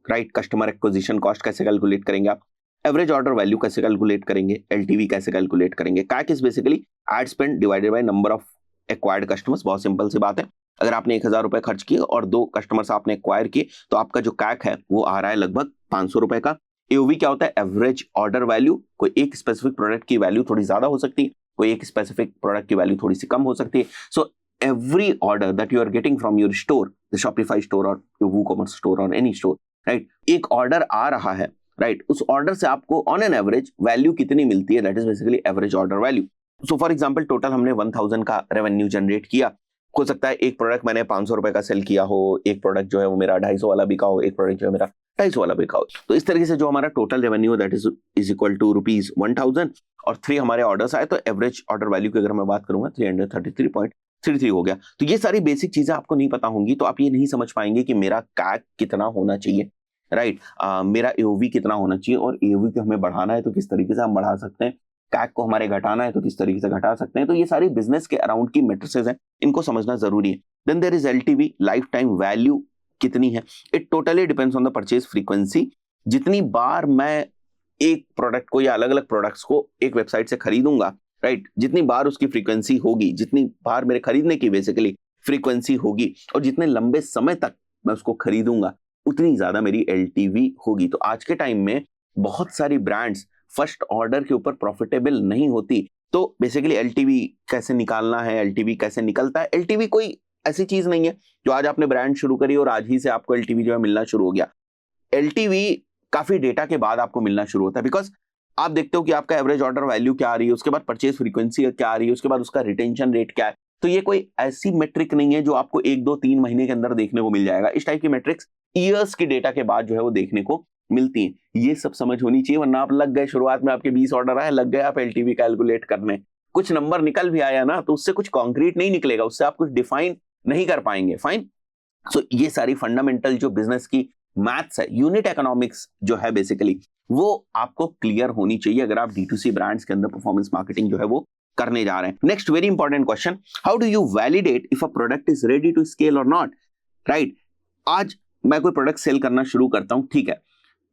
right. Customer acquisition cost कैसे कैलकुलेट करेंगे आप, एवरेज ऑर्डर वैल्यू कैसे कैलकुलेट करेंगे, एलटीवी कैसे कैलकुलेट करेंगे। CAC is basically ad spend divided by number of acquired customers. बहुत simple सी बात है, अगर आपने 1000 रुपए खर्च किए और 2 कस्टमर्स आपने एक्वायर किए तो आपका जो कैक है वो आ रहा है लगभग ₹500 का। एओवी क्या होता है? Average order value. कोई एक स्पेसिफिक प्रोडक्ट की वैल्यू थोड़ी ज्यादा हो सकती है, कोई एक स्पेसिफिक प्रोडक्ट की वैल्यू थोड़ी सी कम हो सकती है। So every order that you are getting from your store, the Shopify store और वूकॉमर्स स्टोर और एनी स्टोर, राइट, एक ऑर्डर आ रहा है, राइट, उस ऑर्डर से आपको ऑन एन एवरेज वैल्यू कितनी मिलती है, that is basically average order value. So for example total हमने 1000 का रेवेन्यू जनरेट किया। हो सकता है एक प्रोडक्ट मैंने ₹500 का सेल किया हो, एक प्रोडक्ट जो है वो मेरा 250 वाला बिका हो, एक प्रोडक्ट जो है मेरा 250 वाला बिका हो। तो इस तरीके से जो हमारा total revenue that is equal to ₹1000 और 3 हमारे ऑर्डर्स आए, तो एवरेज ऑर्डर वैल्यू की अगर मैं बात करूंगा 333.33 हो गया। तो ये सारी बेसिक चीजें आपको नहीं पता होंगी तो आप ये नहीं समझ पाएंगे कि मेरा कैक कितना होना चाहिए, राइट, मेरा एओवी कितना होना चाहिए, और एओवी को हमें बढ़ाना है तो किस तरीके से हम बढ़ा सकते हैं, कैक को हमारे घटाना है तो किस तरीके से घटा सकते हैं। तो ये सारी बिजनेस के अराउंड की मैट्रिसेस हैं, इनको समझना जरूरी है। Then there is LTV, life time value कितनी है। It totally depends on the purchase frequency. जितनी बार मैं एक प्रोडक्ट को या अलग अलग प्रोडक्ट्स को एक वेबसाइट से खरीदूंगा, राइट, जितनी बार उसकी फ्रीक्वेंसी होगी, जितनी बार मेरे खरीदने की बेसिकली फ्रीक्वेंसी होगी, और जितने लंबे समय तक मैं उसको खरीदूंगा, उतनी ज्यादा मेरी एलटीवी होगी। तो आज के टाइम में बहुत सारी ब्रांड्स फर्स्ट ऑर्डर के ऊपर प्रॉफिटेबल नहीं होती। तो बेसिकली एलटीवी कैसे निकालना है, एलटीवी कैसे निकलता है। एलटीवी कोई ऐसी चीज नहीं है जो आज आपने ब्रांड शुरू करी और आज ही से आपको एलटीवी जो है मिलना शुरू हो गया। एलटीवी काफी डेटा के बाद आपको मिलना शुरू होता है, बिकॉज आप देखते हो कि आपका एवरेज ऑर्डर वैल्यू क्या आ रही है, उसके बाद परचेज फ्रीक्वेंसी क्या आ रही है, उसके बाद उसका रिटेंशन रेट क्या है। तो ये कोई ऐसी मेट्रिक नहीं है जो आपको 1, 2, 3 महीने के अंदर देखने को मिल जाएगा। इस टाइप की मेट्रिक्स ईयर्स की डेटा के बाद जो है वो देखने को मिलती है। ये सब समझ होनी चाहिए, वरना आप लग गए, शुरुआत में आपके 20 ऑर्डर आए, लग गए आप एलटीवी कैलकुलेट करने, कुछ नंबर निकल भी आया ना तो उससे कुछ कॉन्क्रीट नहीं निकलेगा, उससे आप कुछ डिफाइन नहीं कर पाएंगे। फाइन। सो ये सारी फंडामेंटल जो बिजनेस की मैथ्स है, यूनिट इकोनॉमिक्स जो है बेसिकली, वो आपको क्लियर होनी चाहिए अगर आप D2C ब्रांड्स के अंदर परफॉर्मेंस मार्केटिंग जो है वो करने जा रहे हैं। Next very important question, how do you validate if a product is ready to scale और नॉट, राइट। आज मैं कोई प्रोडक्ट सेल करना शुरू करता हूं, ठीक है,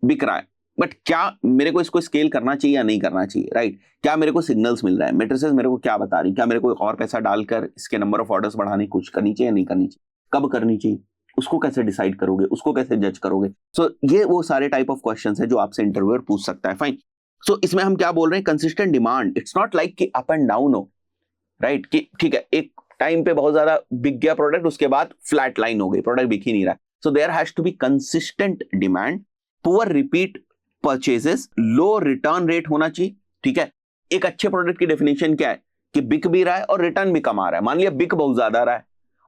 बिक रहा है, बट क्या मेरे को इसको स्केल करना चाहिए या नहीं करना चाहिए, राइट। क्या मेरे को सिग्नल्स मिल रहा है, मैट्रिसेस मेरे को क्या बता रही, क्या मेरे को और पैसा डालकर इसके नंबर ऑफ ऑर्डर्स बढ़ाने की कोशिश करनी चाहिए या नहीं करनी चाहिए, कब करनी चाहिए, उसको कैसे डिसाइड करोगे, उसको कैसे जज करोगे। सो ये वो सारे टाइप ऑफ क्वेश्चंस है जो आपसे इंटरव्यूअर पूछ सकता है। फाइन। सो इसमें हम क्या बोल रहे हैं, consistent demand, it's not like कि अप एंड डाउन हो, राइट, कि ठीक है एक टाइम पे बहुत ज्यादा बिक गया प्रोडक्ट, उसके बाद फ्लैट लाइन हो गई, प्रोडक्ट बिक ही नहीं रहा। So there has to be consistent demand, poor repeat purchases, low return rate होना चाहिए, ठीक है। एक अच्छे प्रोडक्ट की डेफिनेशन क्या है कि बिक भी रहा है और रिटर्न भी कम आ रहा है। मान लिया बिक बहुत ज्यादा आ रहा है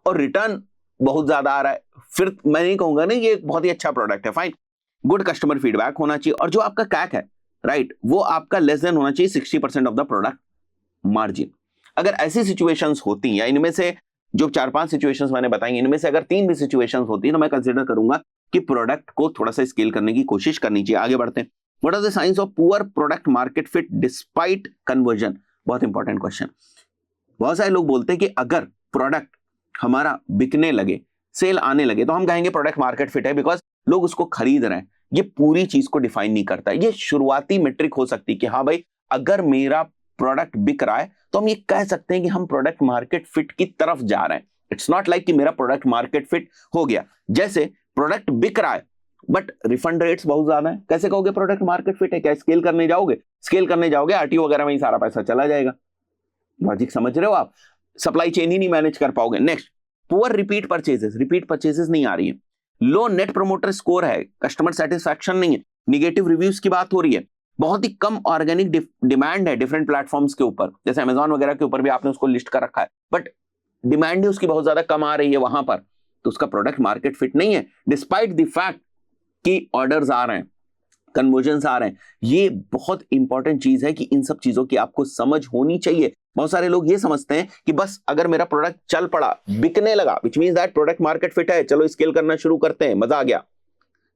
और रिटर्न बहुत ज्यादा आ रहा है, फिर मैं नहीं कहूंगा ना ये एक बहुत ही अच्छा प्रोडक्ट है। फाइन। गुड कस्टमर फीडबैक होना चाहिए, और जो आपका कैक है, राइट, वो आपका लेस देन होना चाहिए 60% ऑफ द प्रोडक्ट मार्जिन। अगर ऐसी सिचुएशंस होती हैं, या इनमें से जो 4-5 सिचुएशंस मैंने बताई, इनमें से अगर 3 भी सिचुएशंस होती है तो मैं कंसीडर करूंगा कि प्रोडक्ट को थोड़ा सा स्केल करने की कोशिश करनी चाहिए। आगे बढ़ते हैं। What are the science of poor product market fit despite conversion, बहुत इंपॉर्टेंट क्वेश्चन। बहुत सारे लोग बोलते हैं कि अगर प्रोडक्ट हमारा बिकने लगे, सेल आने लगे, तो हम कहेंगे प्रोडक्ट मार्केट फिट है, बिकॉज लोग उसको खरीद रहे हैं। ये पूरी चीज को डिफाइन नहीं करता। ये शुरुआती मेट्रिक हो सकती है कि हाँ भाई, अगर मेरा प्रोडक्ट बिक रहा है तो हम ये कह सकते हैं कि हम प्रोडक्ट मार्केट फिट की तरफ जा रहे हैं। इट्स नॉट लाइक कि मेरा प्रोडक्ट मार्केट फिट हो गया। जैसे प्रोडक्ट बिक रहा है बट रिफंड रेट्स बहुत ज्यादा है, कैसे कहोगे प्रोडक्ट मार्केट फिट है? क्या स्केल करने जाओगे? स्केल करने जाओगे आरटीओ वगैरह में ही सारा पैसा चला जाएगा। लॉजिक समझ रहे हो आप? सप्लाई चेन ही नहीं मैनेज कर पाओगे। Next, poor repeat purchases, repeat purchases नहीं आ रही है। लो नेट प्रोमोटर स्कोर है, कस्टमर सेटिस्फैक्शन नहीं है, निगेटिव रिव्यूज की बात हो रही है, बहुत ही कम ऑर्गेनिक डिमांड है डिफरेंट प्लेटफॉर्म्स के ऊपर, जैसे अमेजॉन वगैरह के ऊपर भी आपने उसको लिस्ट कर रखा है, बट डिमांड उसकी बहुत ज्यादा कम आ रही है वहां पर, तो उसका प्रोडक्ट मार्केट फिट नहीं है, डिस्पाइट द फैक्ट कि ऑर्डर्स आ रहे हैं, कन्वर्जन्स आ रहे हैं। ये बहुत इंपॉर्टेंट चीज है कि इन सब चीजों की आपको समझ होनी चाहिए। बहुत सारे लोग ये समझते हैं कि बस अगर मेरा प्रोडक्ट चल पड़ा, बिकने लगा, which means that product market fit है, चलो स्केल करना शुरू करते हैं, मजा आ गया।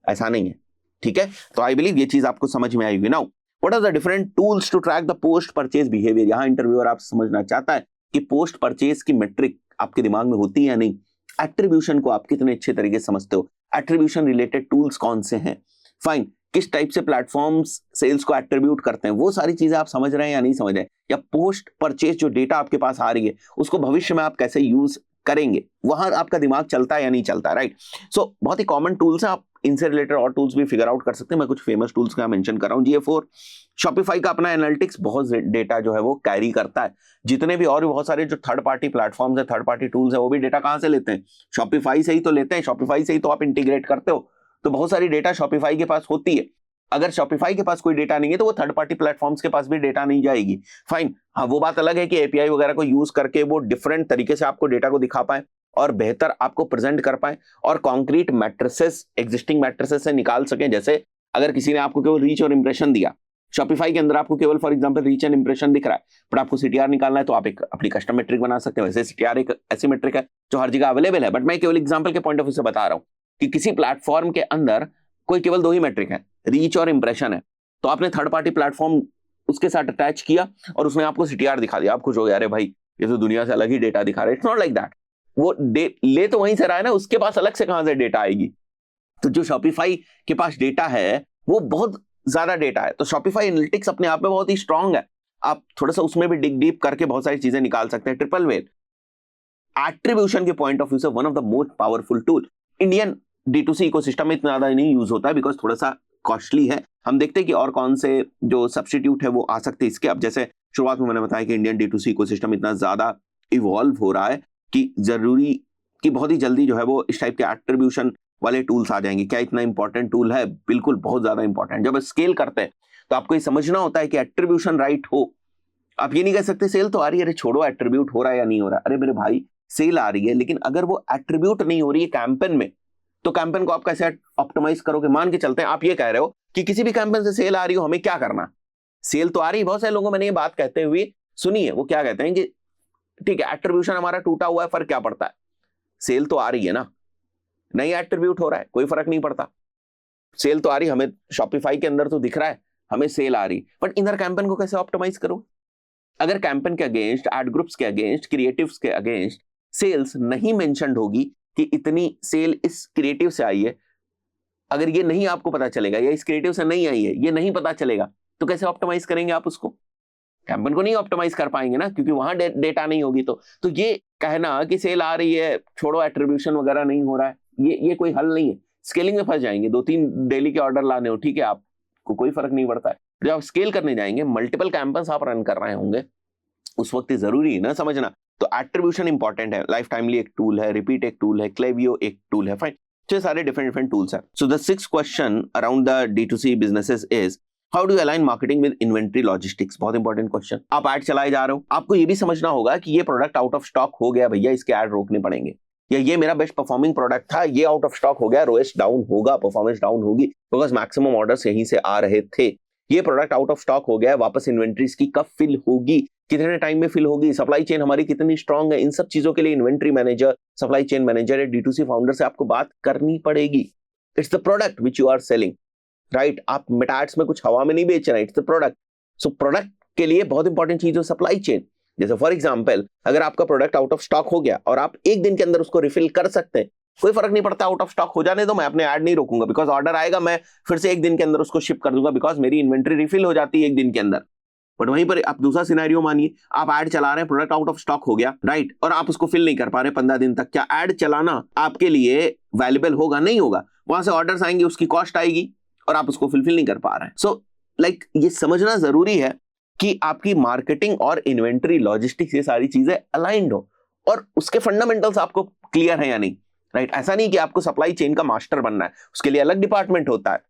ऐसा नहीं है, ठीक है। तो आई बिलीव ये चीज आपको समझ में आएगी। Now what are the different tools to track the post purchase behaviour. यहां इंटरव्यूअर आपसे समझना चाहता है कि पोस्ट परचेज की मेट्रिक आपके दिमाग में होती है या नहीं, एट्रीब्यूशन को आप कितने अच्छे तरीके से समझते हो, एट्रीब्यूशन रिलेटेड टूल्स कौन से हैं, फाइन, किस टाइप से प्लेटफॉर्म्स सेल्स को एट्रीब्यूट करते हैं, वो सारी चीजें आप समझ रहे हैं या नहीं समझ रहे हैं, या पोस्ट परचेज जो डेटा आपके पास आ रही है उसको भविष्य में आप कैसे यूज करेंगे, वहां आपका दिमाग चलता है या नहीं चलता, राइट। सो बहुत ही कॉमन टूल्स है, आप इनसे रिलेटेड और टूल्स भी फिगर आउट कर सकते हैं। मैं कुछ फेमस टूल्स का मेंशन कर रहा हूँ। GA4 शॉपिफाई का अपना एनालिटिक्स बहुत डेटा जो है वो कैरी करता है। जितने भी और भी बहुत सारे जो थर्ड पार्टी प्लेटफॉर्म्स है, थर्ड पार्टी टूल्स है, वो भी डेटा कहां से लेते हैं? शॉपिफाई से ही तो लेते हैं। शॉपिफाई से ही तो आप इंटीग्रेट करते हो, तो बहुत सारी डेटा शॉपिफाई के पास होती है। अगर शॉपिफाई के पास कोई डेटा नहीं है तो वो थर्ड पार्टी प्लेटफॉर्म्स के पास भी डेटा नहीं जाएगी। फाइन, हाँ वो बात अलग है कि एपीआई वगैरह को यूज करके वो डिफरेंट तरीके से आपको डेटा को दिखा पाए और बेहतर आपको प्रेजेंट कर पाए और कॉन्क्रीट मैट्रिसेस, एग्जिस्टिंग मैट्रिसेस से निकाल सकें। जैसे अगर किसी ने आपको केवल रीच और इंप्रेशन दिया, शॉपिफाई के अंदर आपको केवल for example reach and impression दिख रहा है, बट आपको सीटीआर निकालना है तो आप एक अपनी कस्टम मेट्रिक बना सकते हैं। वैसे सीटीआर एक ऐसी मेट्रिक है जो हर जगह अवेलेबल है, बट मैं केवल एग्जांपल के पॉइंट ऑफ व्यू से बता रहा हूं कि किसी प्लेटफॉर्म के अंदर कोई केवल 2 ही मेट्रिक है, रीच और इंप्रेशन है, तो आपने थर्ड पार्टी प्लेटफॉर्म उसके साथ अटैच किया और उसने आपको सीटीआर दिखा दिया। आप खुश हो गए, अरे भाई ये तो दुनिया से अलग ही डेटा दिखा रहा है। It's not like that. वो ले तो वहीं से रहा है ना, उसके पास अलग से कहां से डेटा आएगी? तो जो शॉपिफाई के पास डेटा है वो बहुत ज्यादा डेटा है। तो शॉपिफाई एनालिटिक्स अपने आप में बहुत ही स्ट्रांग है। आप थोड़ा सा उसमें भी डिग डीप करके बहुत सारी चीजें निकाल सकते हैं। ट्रिपल वेल एट्रीब्यूशन के पॉइंट ऑफ व्यू से one of the most powerful tool. Indian D2C ecosystem में इतना ज्यादा नहीं यूज होता है बिकॉज थोड़ा सा कॉस्टली है। हम देखते हैं कि और कौन से जो सब्स्टिट्यूट है वो आ सकते हैं इसके। अब जैसे शुरुआत में मैंने बताया कि इंडियन D2C इकोसिस्टम इतना ज्यादा इवॉल्व हो रहा है कि जरूरी कि बहुत ही जल्दी जो है वो इस टाइप के एट्रीब्यूशन वाले टूल्स आ जाएंगे। क्या इतना इंपॉर्टेंट टूल है? बिल्कुल बहुत ज्यादा इंपॉर्टेंट। जब स्केल करते हैं तो आपको ये समझना होता है कि एट्रीब्यूशन राइट हो। आप ये नहीं कह सकते सेल तो आ रही है, अरे छोड़ो एट्रीब्यूट हो रहा है या नहीं हो रहा है। अरे मेरे भाई सेल आ रही है, लेकिन अगर वो एट्रीब्यूट नहीं हो रही है कैंपेन में, तो कैंपेन को आप कैसे ऑप्टिमाइज करोगे? मान के चलते हैं आप ये कह रहे हो कि किसी भी कैंपेन से सेल आ रही हो, हमें क्या करना? सेल तो आ रही है। बहुत सारे लोगों मैंने ये बात कहते हुए सुनी है, वो क्या कहते हैं कि ठीक है एट्रीब्यूशन हमारा टूटा हुआ है, फर्क क्या पड़ता है? सेल तो आ रही है ना, नहीं एट्रीब्यूट हो रहा है, कोई फर्क नहीं पड़ता। सेल तो आ रही, हमें शॉपिफाई के अंदर तो दिख रहा है हमें सेल आ रही, बट इनर कैंपेन को कैसे ऑप्टिमाइज करो? अगर कैंपेन के अगेंस्ट, एड ग्रुप्स के अगेंस्ट, क्रिएटिव्स के अगेंस्ट सेल्स नहीं मेंशन्ड होगी कि इतनी सेल इस क्रिएटिव से आई है, अगर ये नहीं आपको पता चलेगा या इस क्रिएटिव से नहीं आई है, ये नहीं पता चलेगा, तो कैसे ऑप्टिमाइज करेंगे आप उसको? कैंपेन को नहीं ऑप्टिमाइज कर पाएंगे ना, क्योंकि वहां डेटा नहीं होगी। तो ये कहना कि सेल आ रही है छोड़ो एट्रीब्यूशन वगैरह नहीं हो रहा है, ये कोई हल नहीं है। स्केलिंग में फंस जाएंगे। 2-3 डेली के ऑर्डर लाने हो, ठीक है, आपको कोई फर्क नहीं पड़ता है। जब आप स्केल करने जाएंगे, मल्टीपल कैंपेन्स आप रन कर रहे होंगे, उस वक्त जरूरी है ना समझना। तो एट्रीब्यूशन इंपॉर्टेंट है। लाइफ टाइमली एक टूल है, रिपीट एक टूल है, क्लेवियो एक टूल है। फाइन, ये सारे डिफरेंट टूल्स हैं। So the 6th question around the D2C businesses is how do align marketing with inventory logistics. बहुत इंपॉर्टेंट क्वेश्चन। आप एड चलाए जा रहे हो, आपको ये भी समझना होगा कि ये प्रोडक्ट आउट ऑफ स्टॉक हो गया भैया, इसके एड रोकने पड़ेंगे। या ये मेरा बेस्ट परफॉर्मिंग प्रोडक्ट था, ये आउट ऑफ स्टॉक हो गया, रोएस डाउन होगा, परफॉर्मेंस डाउन होगी, बिकॉज मैक्सिमम ऑर्डर्स यहीं से आ रहे थे। ये प्रोडक्ट आउट ऑफ स्टॉक हो गया, वापस इन्वेंट्रीज की कब फिल होगी, कितने टाइम में फिल होगी, सप्लाई चेन हमारी कितनी स्ट्रांग है, इन सब चीजों के लिए inventory manager, supply chain manager या D2C फाउंडर से आपको बात करनी पड़ेगी। It's the product which you are selling, right? आप मेटाट्स में कुछ हवा में नहीं बेच रहे, it's the product. So product के लिए बहुत इंपॉर्टेंट चीज है सप्लाई चेन। जैसे फॉर एग्जांपल अगर आपका प्रोडक्ट आउट ऑफ स्टॉक हो गया और आप एक दिन के अंदर उसको रिफिल कर सकते हैं, कोई फर्क नहीं पड़ता, आउट ऑफ स्टॉक हो जाने दो, मैं अपने ऐड नहीं रोकूंगा, बिकॉज ऑर्डर आएगा, मैं फिर से एक दिन के अंदर उसको शिप कर दूंगा, बिकॉज मेरी इन्वेंट्री रिफिल हो जाती है एक दिन के अंदर। बट वहीं पर आप दूसरा सिनेरियो मानिए, आप ऐड चला रहे हैं, प्रोडक्ट आउट ऑफ स्टॉक हो गया, राइट, और आप उसको फिल नहीं कर पा रहे 15 दिन तक। क्या ऐड चलाना आपके लिए वैल्यूएबल होगा? नहीं होगा। वहां से ऑर्डर्स आएंगे, उसकी कॉस्ट आएगी और आप उसको फिल नहीं कर पा रहे हैं। सो लाइक ये समझना जरूरी है कि आपकी मार्केटिंग और इन्वेंट्री लॉजिस्टिक्स ये सारी चीजें अलाइंड हो और उसके फंडामेंटल्स आपको क्लियर है या नहीं, राइट? ऐसा नहीं कि आपको सप्लाई चेन का मास्टर बनना है, उसके लिए अलग डिपार्टमेंट होता है,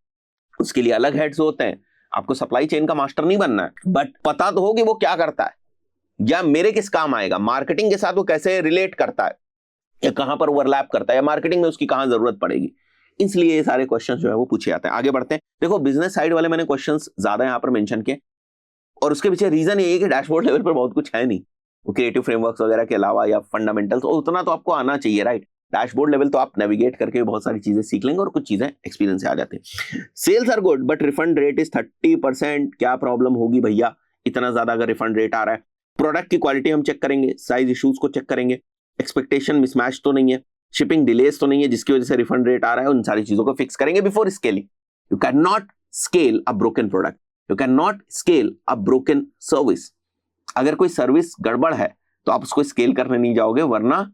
उसके लिए अलग हेड्स होते हैं। आपको सप्लाई चेन का मास्टर नहीं बनना है, बट पता तो हो कि वो क्या करता है या मेरे किस काम आएगा, मार्केटिंग के साथ वो कैसे रिलेट करता है या कहां पर ओवरलैप करता है या मार्केटिंग में उसकी कहां जरूरत पड़ेगी। इसलिए ये सारे क्वेश्चंस जो है वो पूछे जाते हैं। आगे बढ़ते हैं। देखो बिजनेस साइड वाले मैंने क्वेश्चंस ज्यादा यहां पर मेंशन किए और उसके पीछे रीजन ये है कि डैशबोर्ड लेवल पर बहुत कुछ है नहीं, वो क्रिएटिव फ्रेमवर्क्स वगैरह के अलावा या फंडामेंटल्स उतना तो आपको आना चाहिए, राइट? डैशबोर्ड लेवल तो आप नेविगेट करके बहुत सारी चीजें सीख लेंगे और कुछ चीजें एक्सपीरियंस से आ जाते हैं। Sales are good but refund rate is 30%। क्या प्रॉब्लम होगी भैया इतना ज्यादा अगर रिफंड रेट आ रहा है? प्रोडक्ट की क्वालिटी हम चेक करेंगे, साइज इश्यूज को चेक करेंगे, एक्सपेक्टेशन मिसमैच तो नहीं है, शिपिंग डिलेस तो नहीं है जिसकी वजह से रिफंड रेट आ रहा है, उन सारी चीजों को फिक्स करेंगे before scaling. You can not scale a broken product, you can not scale a broken service. अगर कोई सर्विस गड़बड़ है तो आप उसको स्केल करने नहीं जाओगे, वरना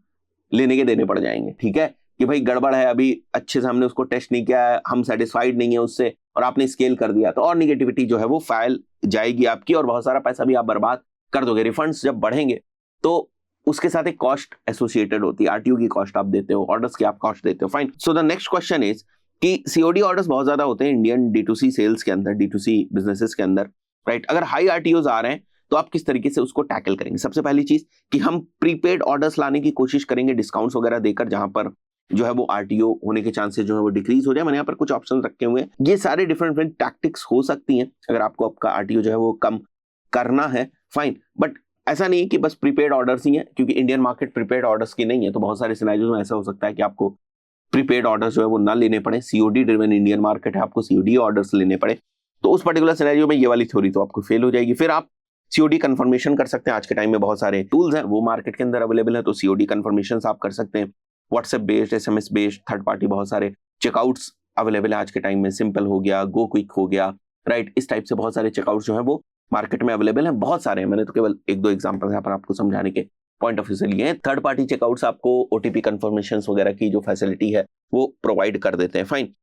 लेने के देने पड़ जाएंगे, ठीक है? कि भाई गड़बड़ है, अभी अच्छे से हमने उसको टेस्ट नहीं किया है, हम सेटिस्फाइड नहीं है उससे, और आपने स्केल कर दिया, तो और निगेटिविटी जो है वो फाइल जाएगी आपकी, और बहुत सारा पैसा भी आप बर्बाद कर दोगे। रिफंड्स जब बढ़ेंगे तो उसके साथ एक कॉस्ट एसोसिएटेड होती है, आरटीओ की कॉस्ट आप देते हो, ऑर्डर्स की आप कॉस्ट देते हो। Fine. So the next question is कि सीओडी ऑर्डर्स बहुत ज्यादा होते हैं इंडियन D2C सेल्स के अंदर, D2C बिजनेसेस के अंदर, राइट। अगर हाई आरटीओज आ रहे हैं तो आप किस तरीके से उसको टैकल करेंगे? सबसे पहली चीज कि हम प्रीपेड ऑर्डर्स लाने की कोशिश करेंगे, डिस्काउंट्स वगैरह देकर, जहां पर जो है वो आरटीओ होने के चांसेस जो है वो डिक्रीज हो जाए। मैंने यहाँ पर कुछ ऑप्शन रखे हुए हैं, ये सारे डिफरेंट डिफरेंट टैक्टिक्स हो सकती हैं अगर आपको आपका आरटीओ जो है वो कम करना है। फाइन। बट ऐसा नहीं है कि बस प्रीपेड ऑर्डर्स ही है, क्योंकि इंडियन मार्केट प्रीपेड ऑर्डर्स की नहीं है, तो बहुत सारे सिनेरियोज में ऐसा हो सकता है कि आपको प्रीपेड ऑर्डर्स जो है वो ना लेने पड़े। सीओडी ड्रिवन इंडियन मार्केट है, आपको सीओडी ऑर्डर्स लेने पड़े, तो उस पर्टिकुलर सिनेरियो में ये वाली थ्योरी तो आपको फेल हो जाएगी। फिर आप सीओडी कंफर्मेशन कर सकते हैं। आज के टाइम में बहुत सारे टूल्स हैं वो मार्केट के अंदर अवेलेबल है, तो सीओडी कंफर्मेशन आप कर सकते हैं। WhatsApp based, SMS based, third party बहुत सारे चेकआउट्स अवेलेबल है आज के टाइम में। सिंपल हो गया, गो क्विक हो गया, राइट। इस टाइप से बहुत सारे चेकआउट्स जो है वो मार्केट में अवेलेबल है, बहुत सारे हैं। मैंने तो केवल एक दो एग्जांपल यहाँ पर आपको समझाने के पॉइंट ऑफ व्यू से लिए हैं। थर्ड पार्टी चेकआउट्स आपको ओटीपी कंफर्मेशंस वगैरह की जो फैसिलिटी है वो प्रोवाइड कर देते हैं। Fine.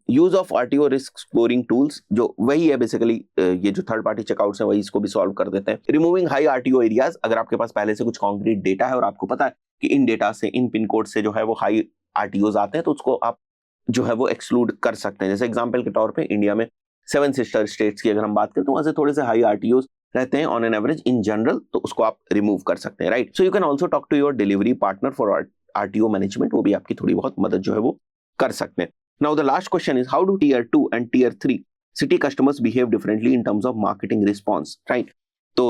Use of RTO risk scoring tools, जो वही है बेसिकली, ये जो थर्ड पार्टी चेकआउट्स है वही इसको भी सॉल्व कर देते हैं। रिमूविंग हाई आरटीओ एरियाज, अगर आपके पास पहले से कुछ कॉन्क्रीट डेटा है और आपको पता है कि इन डेटा से, इन पिन कोड से जो है वो हाई आरटीओज आते हैं, तो उसको आप जो है वो एक्सक्लूड कर सकते हैं। जैसे एग्जाम्पल के तौर पर इंडिया में 7 सिस्टर स्टेट्स की अगर हम बात करें तो वहां से थोड़े से हाई आरटीओज रहते हैं on an average in general, तो उसको आप रिमूव कर सकते हैं, right. So you can also talk to your delivery partner for RTO management, वो भी आपकी थोड़ी बहुत मदद जो है वो कर सकते हैं। Now the last question is how do Tier 2 and Tier 3 city customers behave differently in terms of marketing response, right. तो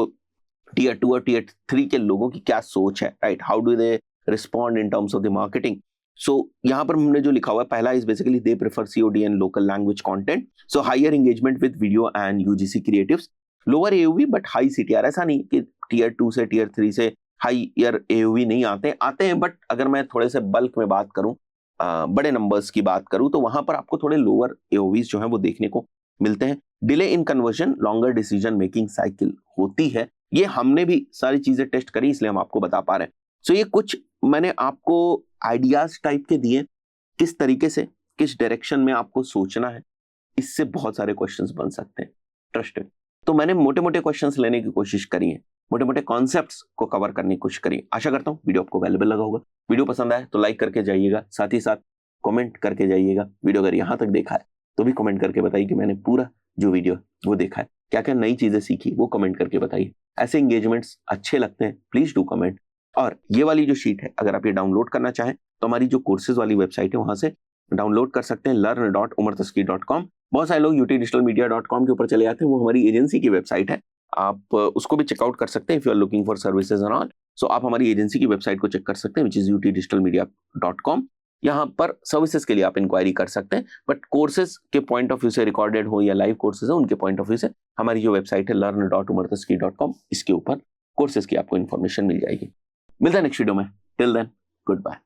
Tier 2 और Tier 3 के लोगों की क्या सोच है, right, how do they respond in terms of the marketing. So यहाँ पर हमने जो लिखा हुआ है, पहला is basically they prefer COD and local language content, so higher engagement with video and UGC creatives, lower AOV but high CTR. ऐसा नहीं कि Tier 2 से Tier 3 से हायर एओवी नहीं आते हैं, बट अगर मैं थोड़े से बल्क में बात करूं, बड़े नंबर्स की बात करूं, तो वहां पर आपको थोड़े लोअर एओवीज जो है वो देखने को मिलते हैं। Delay in conversion, longer decision making cycle होती है। ये हमने भी सारी चीजें टेस्ट करी, इसलिए हम आपको बता पा रहे हैं। सो ये कुछ मैंने आपको आइडियाज टाइप के दिए, किस तरीके से, किस डायरेक्शन में आपको सोचना है। इससे बहुत सारे क्वेश्चंस बन सकते हैं, ट्रस्टेड। तो मैंने मोटे मोटे क्वेश्चंस लेने की कोशिश करी है, मोटे मोटे कॉन्सेप्ट्स को कवर करने की कोशिश करी। आशा करता हूँ वीडियो आपको वैल्यूएबल लगा होगा। वीडियो पसंद आए तो लाइक करके जाइएगा, साथ ही साथ कमेंट करके जाइएगा। वीडियो अगर यहाँ तक देखा है तो भी कमेंट करके बताइए कि मैंने पूरा जो वीडियो वो देखा है, क्या क्या नई चीजें सीखी वो कमेंट करके बताइए। ऐसे एंगेजमेंट्स अच्छे लगते हैं, प्लीज डू कमेंट। और ये वाली जो शीट है, अगर आप ये डाउनलोड करना चाहें तो हमारी जो कोर्सेज वाली वेबसाइट है वहां से डाउनलोड कर सकते हैं, learn.umartasky.com। बहुत सारे लोग utdigitalmedia.com के ऊपर चले जाते हैं, वो हमारी एजेंसी की वेबसाइट है, आप उसको भी चेकआउट कर सकते हैं if you are looking for services and all. So आप हमारी एजेंसी की वेबसाइट को चेक कर सकते हैं, विच इज utdigitalmedia.com। यहाँ पर सर्विसेज के लिए आप इंक्वायरी कर सकते हैं, बट कोर्सेज के पॉइंट ऑफ व्यू से, रिकॉर्डेड हो या लाइव कोर्सेज हो, उनके पॉइंट ऑफ व्यू से हमारी जो वेबसाइट है learn.umartasky.com, इसके ऊपर कोर्सेज की आपको इन्फॉर्मेशन मिल जाएगी। मिलता है नेक्स्ट वीडियो में, टिल देन गुड बाय।